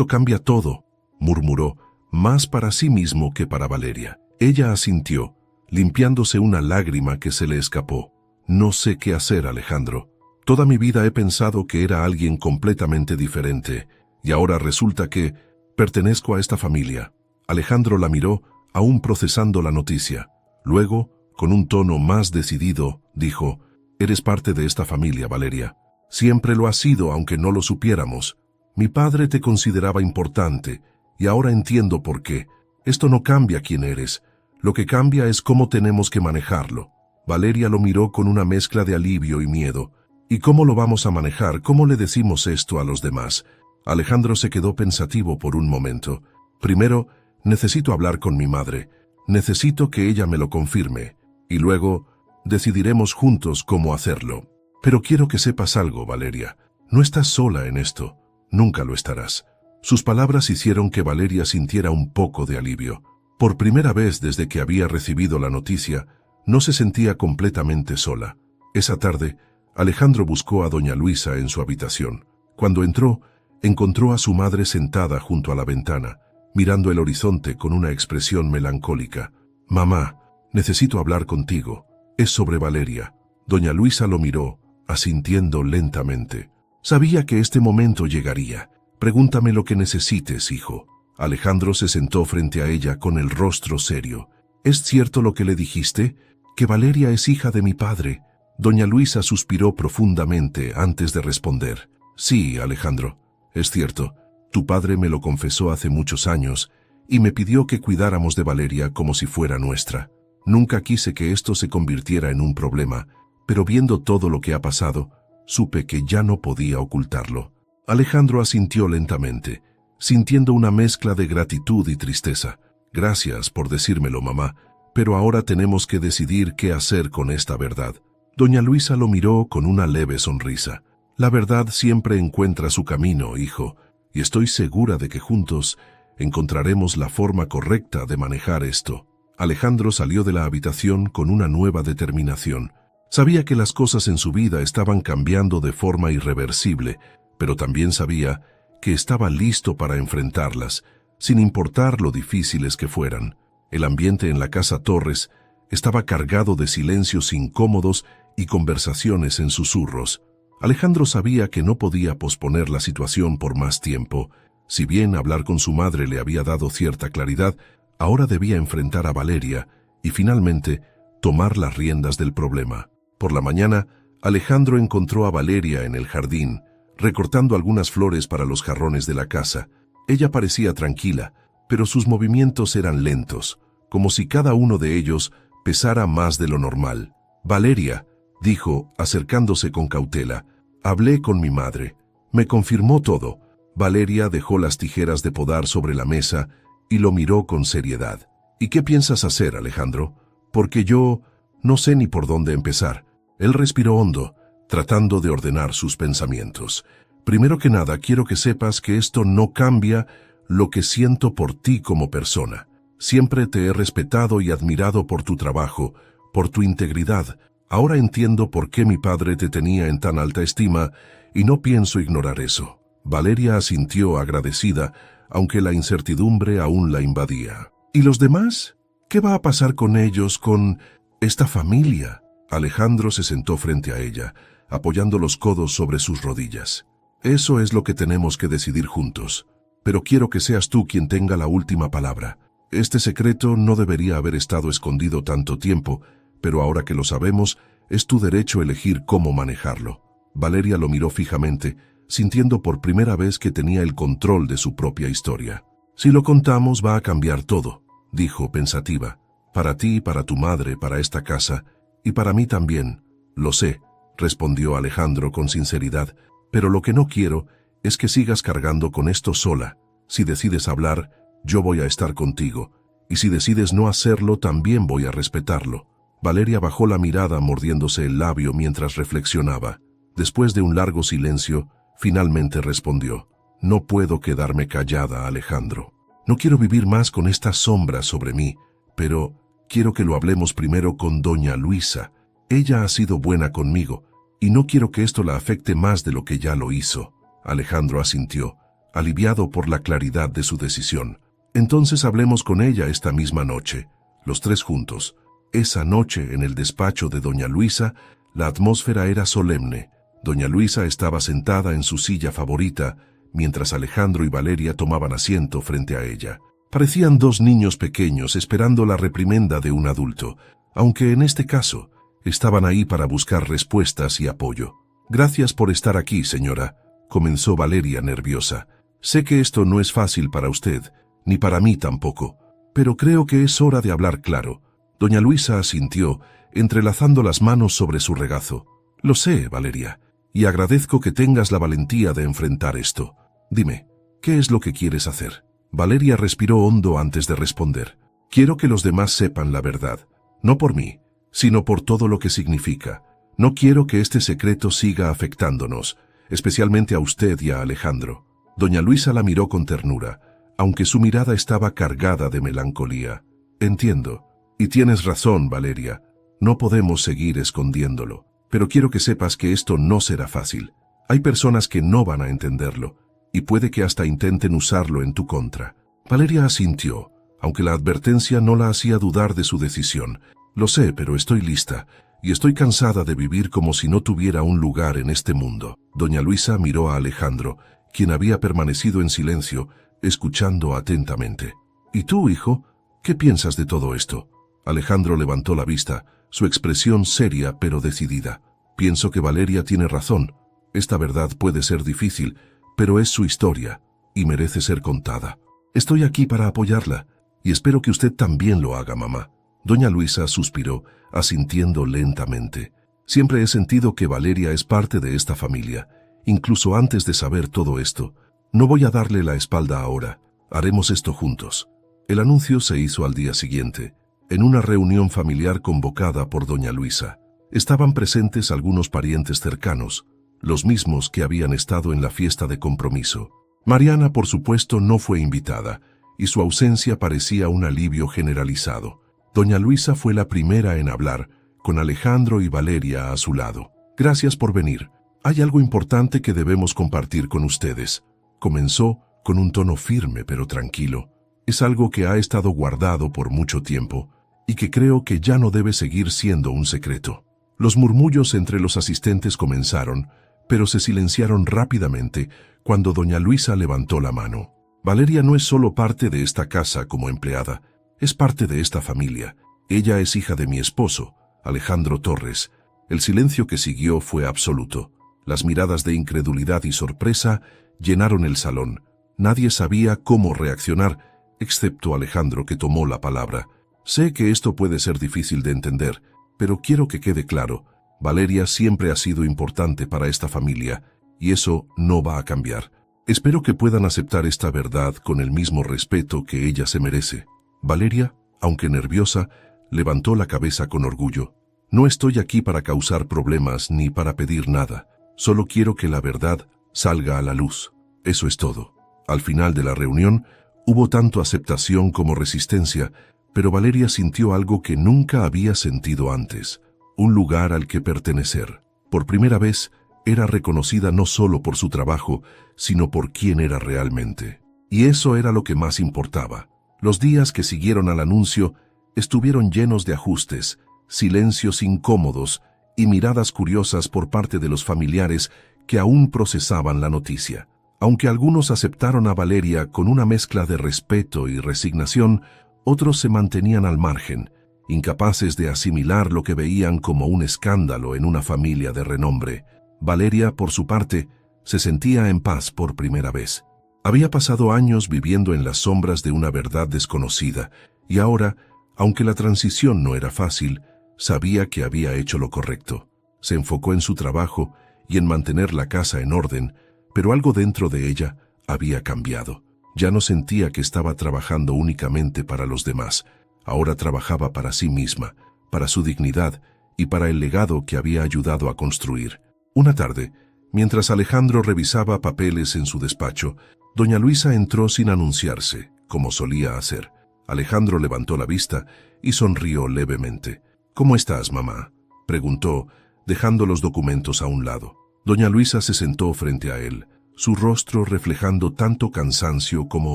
cambia todo, murmuró, más para sí mismo que para Valeria. Ella asintió, limpiándose una lágrima que se le escapó. No sé qué hacer, Alejandro. Toda mi vida he pensado que era alguien completamente diferente, y ahora resulta que pertenezco a esta familia. Alejandro la miró, aún procesando la noticia. Luego, con un tono más decidido, dijo: «Eres parte de esta familia, Valeria. Siempre lo has sido, aunque no lo supiéramos. Mi padre te consideraba importante, y ahora entiendo por qué. Esto no cambia quién eres. Lo que cambia es cómo tenemos que manejarlo». Valeria lo miró con una mezcla de alivio y miedo. «¿Y cómo lo vamos a manejar? ¿Cómo le decimos esto a los demás?». Alejandro se quedó pensativo por un momento. «Primero, necesito hablar con mi madre. Necesito que ella me lo confirme. Y luego, decidiremos juntos cómo hacerlo. Pero quiero que sepas algo, Valeria. No estás sola en esto. Nunca lo estarás». Sus palabras hicieron que Valeria sintiera un poco de alivio. Por primera vez desde que había recibido la noticia, no se sentía completamente sola. Esa tarde, Alejandro buscó a doña Luisa en su habitación. Cuando entró, encontró a su madre sentada junto a la ventana, mirando el horizonte con una expresión melancólica. «Mamá, necesito hablar contigo. Es sobre Valeria». Doña Luisa lo miró, asintiendo lentamente. «Sabía que este momento llegaría. Pregúntame lo que necesites, hijo». Alejandro se sentó frente a ella con el rostro serio. «¿Es cierto lo que le dijiste? ¿Que Valeria es hija de mi padre?». Doña Luisa suspiró profundamente antes de responder. «Sí, Alejandro, es cierto. Tu padre me lo confesó hace muchos años y me pidió que cuidáramos de Valeria como si fuera nuestra. Nunca quise que esto se convirtiera en un problema, pero viendo todo lo que ha pasado, supe que ya no podía ocultarlo». Alejandro asintió lentamente, sintiendo una mezcla de gratitud y tristeza. «Gracias por decírmelo, mamá, pero ahora tenemos que decidir qué hacer con esta verdad». Doña Luisa lo miró con una leve sonrisa. «La verdad siempre encuentra su camino, hijo, y estoy segura de que juntos encontraremos la forma correcta de manejar esto». Alejandro salió de la habitación con una nueva determinación. Sabía que las cosas en su vida estaban cambiando de forma irreversible, pero también sabía que estaba listo para enfrentarlas, sin importar lo difíciles que fueran. El ambiente en la casa Torres estaba cargado de silencios incómodos y conversaciones en susurros. Alejandro sabía que no podía posponer la situación por más tiempo. Si bien hablar con su madre le había dado cierta claridad, Ahora debía enfrentar a Valeria y finalmente tomar las riendas del problema. Por la mañana, Alejandro encontró a Valeria en el jardín, recortando algunas flores para los jarrones de la casa. Ella parecía tranquila, pero sus movimientos eran lentos, como si cada uno de ellos pesara más de lo normal. Valeria, dijo, acercándose con cautela, hablé con mi madre. Me confirmó todo. Valeria dejó las tijeras de podar sobre la mesa y lo miró con seriedad. ¿Y qué piensas hacer, Alejandro? Porque yo no sé ni por dónde empezar. Él respiró hondo, tratando de ordenar sus pensamientos. Primero que nada, quiero que sepas que esto no cambia lo que siento por ti como persona. Siempre te he respetado y admirado por tu trabajo, por tu integridad. Ahora entiendo por qué mi padre te tenía en tan alta estima y no pienso ignorar eso. Valeria asintió agradecida, aunque la incertidumbre aún la invadía. ¿Y los demás? ¿Qué va a pasar con ellos, con esta familia? Alejandro se sentó frente a ella, apoyando los codos sobre sus rodillas. Eso es lo que tenemos que decidir juntos. Pero quiero que seas tú quien tenga la última palabra. Este secreto no debería haber estado escondido tanto tiempo, pero ahora que lo sabemos, es tu derecho elegir cómo manejarlo. Valeria lo miró fijamente, sintiendo por primera vez que tenía el control de su propia historia. Si lo contamos va a cambiar todo, dijo pensativa. Para ti, para tu madre, para esta casa, y para mí también. Lo sé, respondió Alejandro con sinceridad, pero lo que no quiero es que sigas cargando con esto sola. Si decides hablar, yo voy a estar contigo, y si decides no hacerlo, también voy a respetarlo. Valeria bajó la mirada mordiéndose el labio mientras reflexionaba. Después de un largo silencio, finalmente respondió: no puedo quedarme callada, Alejandro. No quiero vivir más con esta sombra sobre mí, pero quiero que lo hablemos primero con doña Luisa. Ella ha sido buena conmigo, y no quiero que esto la afecte más de lo que ya lo hizo. Alejandro asintió, aliviado por la claridad de su decisión. Entonces hablemos con ella esta misma noche, los tres juntos. Esa noche, en el despacho de doña Luisa, la atmósfera era solemne. Doña Luisa estaba sentada en su silla favorita, mientras Alejandro y Valeria tomaban asiento frente a ella. Parecían dos niños pequeños esperando la reprimenda de un adulto, aunque en este caso estaban ahí para buscar respuestas y apoyo. Gracias por estar aquí, señora, comenzó Valeria nerviosa. Sé que esto no es fácil para usted, ni para mí tampoco, pero creo que es hora de hablar claro. Doña Luisa asintió, entrelazando las manos sobre su regazo. Lo sé, Valeria, y agradezco que tengas la valentía de enfrentar esto. Dime, ¿qué es lo que quieres hacer? Valeria respiró hondo antes de responder. Quiero que los demás sepan la verdad, no por mí, sino por todo lo que significa. No quiero que este secreto siga afectándonos, especialmente a usted y a Alejandro. Doña Luisa la miró con ternura, aunque su mirada estaba cargada de melancolía. Entiendo, y tienes razón, Valeria. No podemos seguir escondiéndolo, pero quiero que sepas que esto no será fácil. Hay personas que no van a entenderlo, y puede que hasta intenten usarlo en tu contra. Valeria asintió, aunque la advertencia no la hacía dudar de su decisión. Lo sé, pero estoy lista, y estoy cansada de vivir como si no tuviera un lugar en este mundo. Doña Luisa miró a Alejandro, quien había permanecido en silencio, escuchando atentamente. ¿Y tú, hijo? ¿Qué piensas de todo esto? Alejandro levantó la vista, su expresión seria pero decidida. Pienso que Valeria tiene razón. Esta verdad puede ser difícil, pero es su historia, y merece ser contada. Estoy aquí para apoyarla, y espero que usted también lo haga, mamá. Doña Luisa suspiró, asintiendo lentamente. Siempre he sentido que Valeria es parte de esta familia, incluso antes de saber todo esto. No voy a darle la espalda ahora. Haremos esto juntos. El anuncio se hizo al día siguiente, en una reunión familiar convocada por doña Luisa. Estaban presentes algunos parientes cercanos, los mismos que habían estado en la fiesta de compromiso. Mariana, por supuesto, no fue invitada, y su ausencia parecía un alivio generalizado. Doña Luisa fue la primera en hablar, con Alejandro y Valeria a su lado. Gracias por venir. Hay algo importante que debemos compartir con ustedes. Comenzó con un tono firme pero tranquilo. Es algo que ha estado guardado por mucho tiempo y que creo que ya no debe seguir siendo un secreto. Los murmullos entre los asistentes comenzaron, pero se silenciaron rápidamente cuando doña Luisa levantó la mano. Valeria no es solo parte de esta casa como empleada, Es parte de esta familia. Ella es hija de mi esposo, Alejandro Torres. El silencio que siguió fue absoluto. Las miradas de incredulidad y sorpresa llenaron el salón. Nadie sabía cómo reaccionar, excepto Alejandro, que tomó la palabra. Sé que esto puede ser difícil de entender, pero quiero que quede claro. Valeria siempre ha sido importante para esta familia, y eso no va a cambiar. Espero que puedan aceptar esta verdad con el mismo respeto que ella se merece. Valeria, aunque nerviosa, levantó la cabeza con orgullo. No estoy aquí para causar problemas ni para pedir nada. Solo quiero que la verdad salga a la luz. Eso es todo. Al final de la reunión, hubo tanto aceptación como resistencia, pero Valeria sintió algo que nunca había sentido antes. Un lugar al que pertenecer. Por primera vez, era reconocida no solo por su trabajo, sino por quién era realmente. Y eso era lo que más importaba. Los días que siguieron al anuncio estuvieron llenos de ajustes, silencios incómodos y miradas curiosas por parte de los familiares que aún procesaban la noticia. Aunque algunos aceptaron a Valeria con una mezcla de respeto y resignación, otros se mantenían al margen, incapaces de asimilar lo que veían como un escándalo en una familia de renombre. Valeria, por su parte, se sentía en paz por primera vez. Había pasado años viviendo en las sombras de una verdad desconocida, y ahora, aunque la transición no era fácil, sabía que había hecho lo correcto. Se enfocó en su trabajo y en mantener la casa en orden, pero algo dentro de ella había cambiado. Ya no sentía que estaba trabajando únicamente para los demás. Ahora trabajaba para sí misma, para su dignidad y para el legado que había ayudado a construir. Una tarde, mientras Alejandro revisaba papeles en su despacho, doña Luisa entró sin anunciarse, como solía hacer. Alejandro levantó la vista y sonrió levemente. «¿Cómo estás, mamá?», preguntó, dejando los documentos a un lado. Doña Luisa se sentó frente a él, su rostro reflejando tanto cansancio como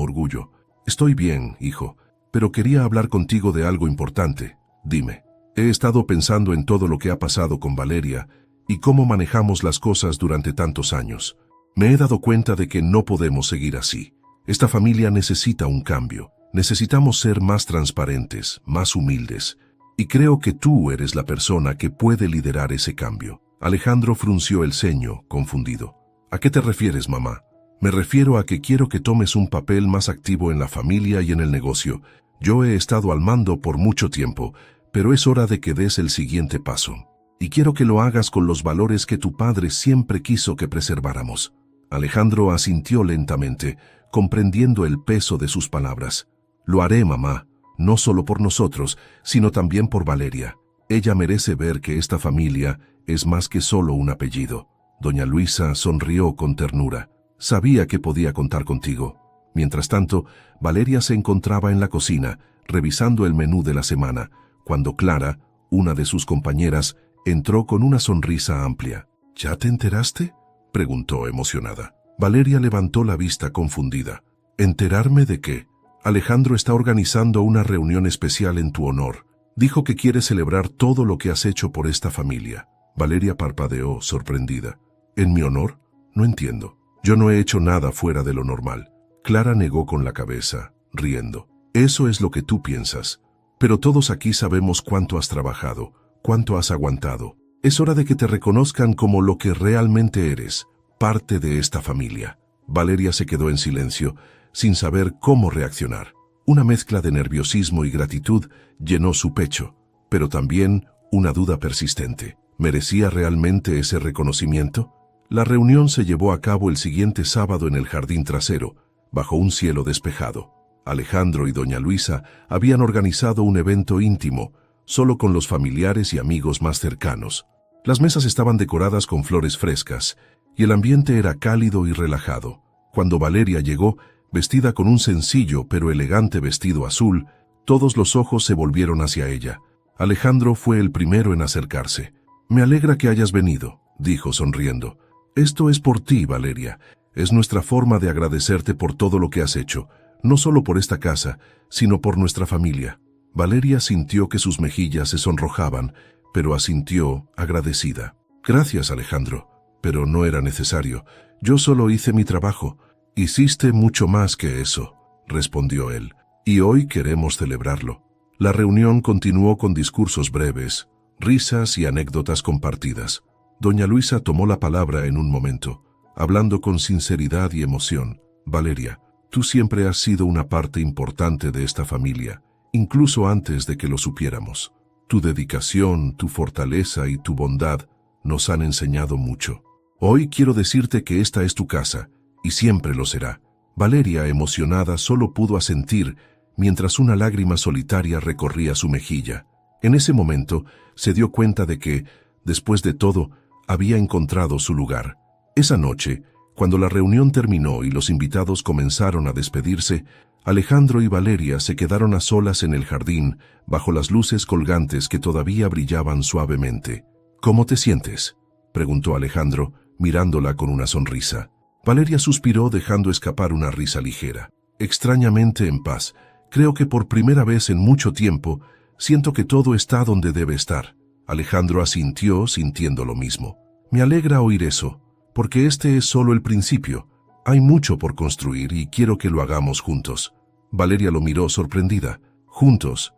orgullo. «Estoy bien, hijo, pero quería hablar contigo de algo importante. Dime». «He estado pensando en todo lo que ha pasado con Valeria y cómo manejamos las cosas durante tantos años. Me he dado cuenta de que no podemos seguir así. Esta familia necesita un cambio. Necesitamos ser más transparentes, más humildes. Y creo que tú eres la persona que puede liderar ese cambio». Alejandro frunció el ceño, confundido. «¿A qué te refieres, mamá?». «Me refiero a que quiero que tomes un papel más activo en la familia y en el negocio. Yo he estado al mando por mucho tiempo, pero es hora de que des el siguiente paso. Y quiero que lo hagas con los valores que tu padre siempre quiso que preserváramos». Alejandro asintió lentamente, comprendiendo el peso de sus palabras. «Lo haré, mamá, no solo por nosotros, sino también por Valeria. Ella merece ver que esta familia es más que solo un apellido». Doña Luisa sonrió con ternura. «Sabía que podía contar contigo». Mientras tanto, Valeria se encontraba en la cocina, revisando el menú de la semana, cuando Clara, una de sus compañeras, entró con una sonrisa amplia. «¿Ya te enteraste?», preguntó emocionada. Valeria levantó la vista confundida. «¿Enterarme de qué?». «Alejandro está organizando una reunión especial en tu honor. Dijo que quiere celebrar todo lo que has hecho por esta familia». Valeria parpadeó, sorprendida. «¿En mi honor? No entiendo. Yo no he hecho nada fuera de lo normal». Clara negó con la cabeza, riendo. «Eso es lo que tú piensas. Pero todos aquí sabemos cuánto has trabajado, cuánto has aguantado. Es hora de que te reconozcan como lo que realmente eres, parte de esta familia». Valeria se quedó en silencio, sin saber cómo reaccionar. Una mezcla de nerviosismo y gratitud llenó su pecho, pero también una duda persistente. ¿Merecía realmente ese reconocimiento? La reunión se llevó a cabo el siguiente sábado en el jardín trasero, bajo un cielo despejado. Alejandro y doña Luisa habían organizado un evento íntimo, solo con los familiares y amigos más cercanos. Las mesas estaban decoradas con flores frescas, y el ambiente era cálido y relajado. Cuando Valeria llegó, vestida con un sencillo pero elegante vestido azul, todos los ojos se volvieron hacia ella. Alejandro fue el primero en acercarse. «Me alegra que hayas venido», dijo sonriendo. «Esto es por ti, Valeria. Es nuestra forma de agradecerte por todo lo que has hecho, no solo por esta casa, sino por nuestra familia». Valeria sintió que sus mejillas se sonrojaban, pero asintió agradecida. «Gracias, Alejandro, pero no era necesario. Yo solo hice mi trabajo». «Hiciste mucho más que eso», respondió él. Y hoy queremos celebrarlo. La reunión continuó con discursos breves, risas y anécdotas compartidas. Doña Luisa tomó la palabra en un momento, hablando con sinceridad y emoción. Valeria, tú siempre has sido una parte importante de esta familia, incluso antes de que lo supiéramos. Tu dedicación, tu fortaleza y tu bondad nos han enseñado mucho. Hoy quiero decirte que esta es tu casa, y siempre lo será. Valeria, emocionada, solo pudo asentir, mientras una lágrima solitaria recorría su mejilla. En ese momento, se dio cuenta de que, después de todo, había encontrado su lugar. Esa noche, cuando la reunión terminó y los invitados comenzaron a despedirse, Alejandro y Valeria se quedaron a solas en el jardín, bajo las luces colgantes que todavía brillaban suavemente. «¿Cómo te sientes?», preguntó Alejandro, mirándola con una sonrisa. Valeria suspiró dejando escapar una risa ligera. «Extrañamente en paz. Creo que por primera vez en mucho tiempo siento que todo está donde debe estar». Alejandro asintió, sintiendo lo mismo. «Me alegra oír eso, porque este es solo el principio. Hay mucho por construir y quiero que lo hagamos juntos». Valeria lo miró sorprendida. «Juntos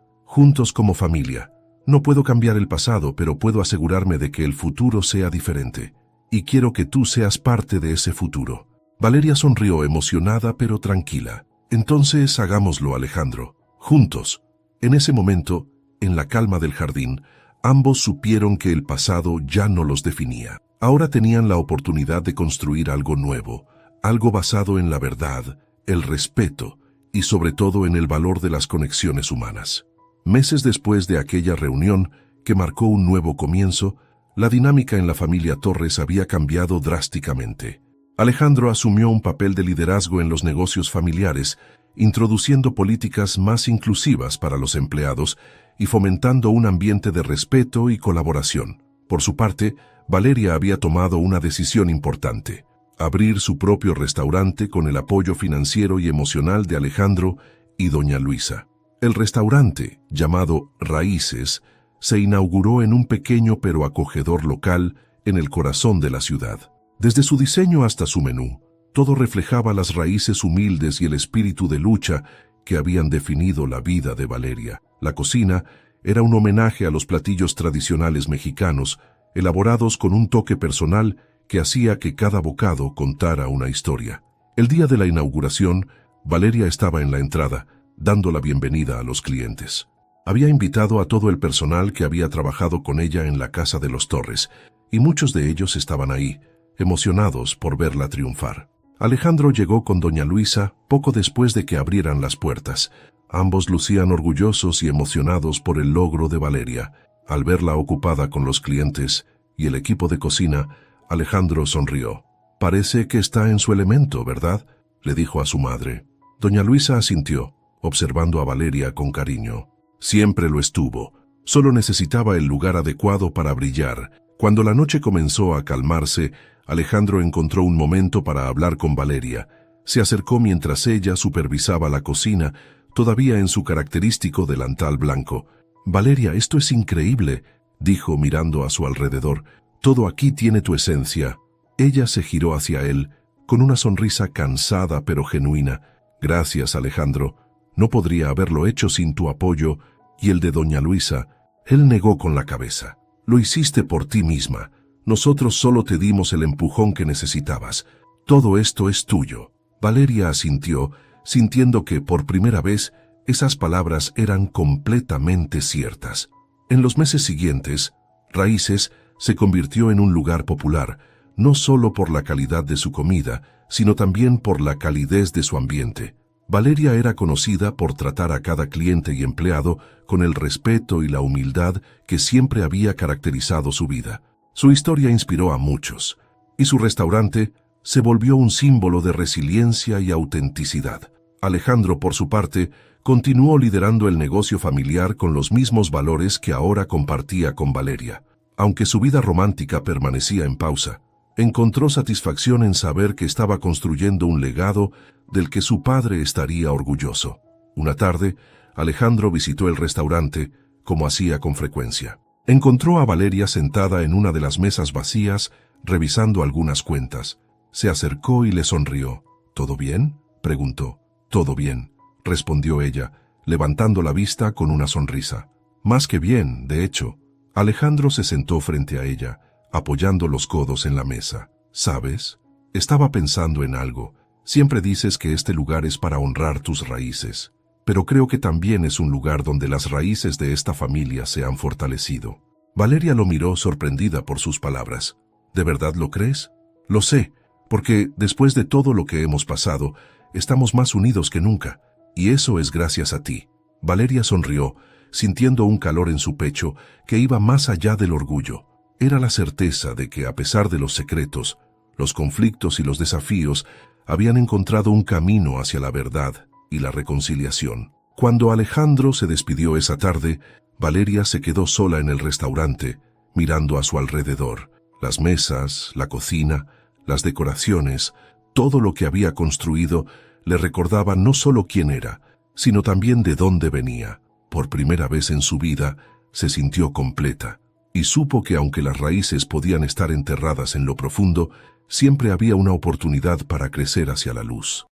como familia. No puedo cambiar el pasado, pero puedo asegurarme de que el futuro sea diferente. Y quiero que tú seas parte de ese futuro». Valeria sonrió emocionada pero tranquila. «Entonces hagámoslo, Alejandro. Juntos». En ese momento, en la calma del jardín, ambos supieron que el pasado ya no los definía. Ahora tenían la oportunidad de construir algo nuevo, algo basado en la verdad, el respeto y sobre todo en el valor de las conexiones humanas. Meses después de aquella reunión, que marcó un nuevo comienzo, la dinámica en la familia Torres había cambiado drásticamente. Alejandro asumió un papel de liderazgo en los negocios familiares, introduciendo políticas más inclusivas para los empleados y fomentando un ambiente de respeto y colaboración. Por su parte, Valeria había tomado una decisión importante: abrir su propio restaurante con el apoyo financiero y emocional de Alejandro y doña Luisa. El restaurante, llamado Raíces, se inauguró en un pequeño pero acogedor local en el corazón de la ciudad. Desde su diseño hasta su menú, todo reflejaba las raíces humildes y el espíritu de lucha que habían definido la vida de Valeria. La cocina era un homenaje a los platillos tradicionales mexicanos, elaborados con un toque personal que hacía que cada bocado contara una historia. El día de la inauguración, Valeria estaba en la entrada, dando la bienvenida a los clientes. Había invitado a todo el personal que había trabajado con ella en la casa de los Torres, y muchos de ellos estaban ahí, emocionados por verla triunfar. Alejandro llegó con doña Luisa poco después de que abrieran las puertas. Ambos lucían orgullosos y emocionados por el logro de Valeria. Al verla ocupada con los clientes y el equipo de cocina, Alejandro sonrió. «Parece que está en su elemento, ¿verdad?», le dijo a su madre. Doña Luisa asintió, observando a Valeria con cariño. «Siempre lo estuvo. Solo necesitaba el lugar adecuado para brillar». Cuando la noche comenzó a calmarse, Alejandro encontró un momento para hablar con Valeria. Se acercó mientras ella supervisaba la cocina, todavía en su característico delantal blanco. «Valeria, esto es increíble», dijo mirando a su alrededor. «Todo aquí tiene tu esencia». Ella se giró hacia él, con una sonrisa cansada pero genuina. «Gracias, Alejandro. No podría haberlo hecho sin tu apoyo y el de doña Luisa». Él negó con la cabeza. «Lo hiciste por ti misma. Nosotros solo te dimos el empujón que necesitabas. Todo esto es tuyo». Valeria asintió, sintiendo que, por primera vez, esas palabras eran completamente ciertas. En los meses siguientes, Raíces se convirtió en un lugar popular, no solo por la calidad de su comida, sino también por la calidez de su ambiente. Valeria era conocida por tratar a cada cliente y empleado con el respeto y la humildad que siempre había caracterizado su vida. Su historia inspiró a muchos, y su restaurante se volvió un símbolo de resiliencia y autenticidad. Alejandro, por su parte, continuó liderando el negocio familiar con los mismos valores que ahora compartía con Valeria. Aunque su vida romántica permanecía en pausa, encontró satisfacción en saber que estaba construyendo un legado del que su padre estaría orgulloso. Una tarde, Alejandro visitó el restaurante, como hacía con frecuencia. Encontró a Valeria sentada en una de las mesas vacías, revisando algunas cuentas. Se acercó y le sonrió. «¿Todo bien?», preguntó. «Todo bien», respondió ella, levantando la vista con una sonrisa. Más que bien, de hecho. Alejandro se sentó frente a ella, apoyando los codos en la mesa. ¿Sabes? Estaba pensando en algo. Siempre dices que este lugar es para honrar tus raíces, pero creo que también es un lugar donde las raíces de esta familia se han fortalecido. Valeria lo miró sorprendida por sus palabras. ¿De verdad lo crees? Lo sé, porque después de todo lo que hemos pasado, estamos más unidos que nunca, y eso es gracias a ti. Valeria sonrió, sintiendo un calor en su pecho que iba más allá del orgullo. Era la certeza de que, a pesar de los secretos, los conflictos y los desafíos, habían encontrado un camino hacia la verdad y la reconciliación. Cuando Alejandro se despidió esa tarde, Valeria se quedó sola en el restaurante, mirando a su alrededor. Las mesas, la cocina, las decoraciones, todo lo que había construido le recordaba no solo quién era, sino también de dónde venía. Por primera vez en su vida, se sintió completa, y supo que aunque las raíces podían estar enterradas en lo profundo, siempre había una oportunidad para crecer hacia la luz.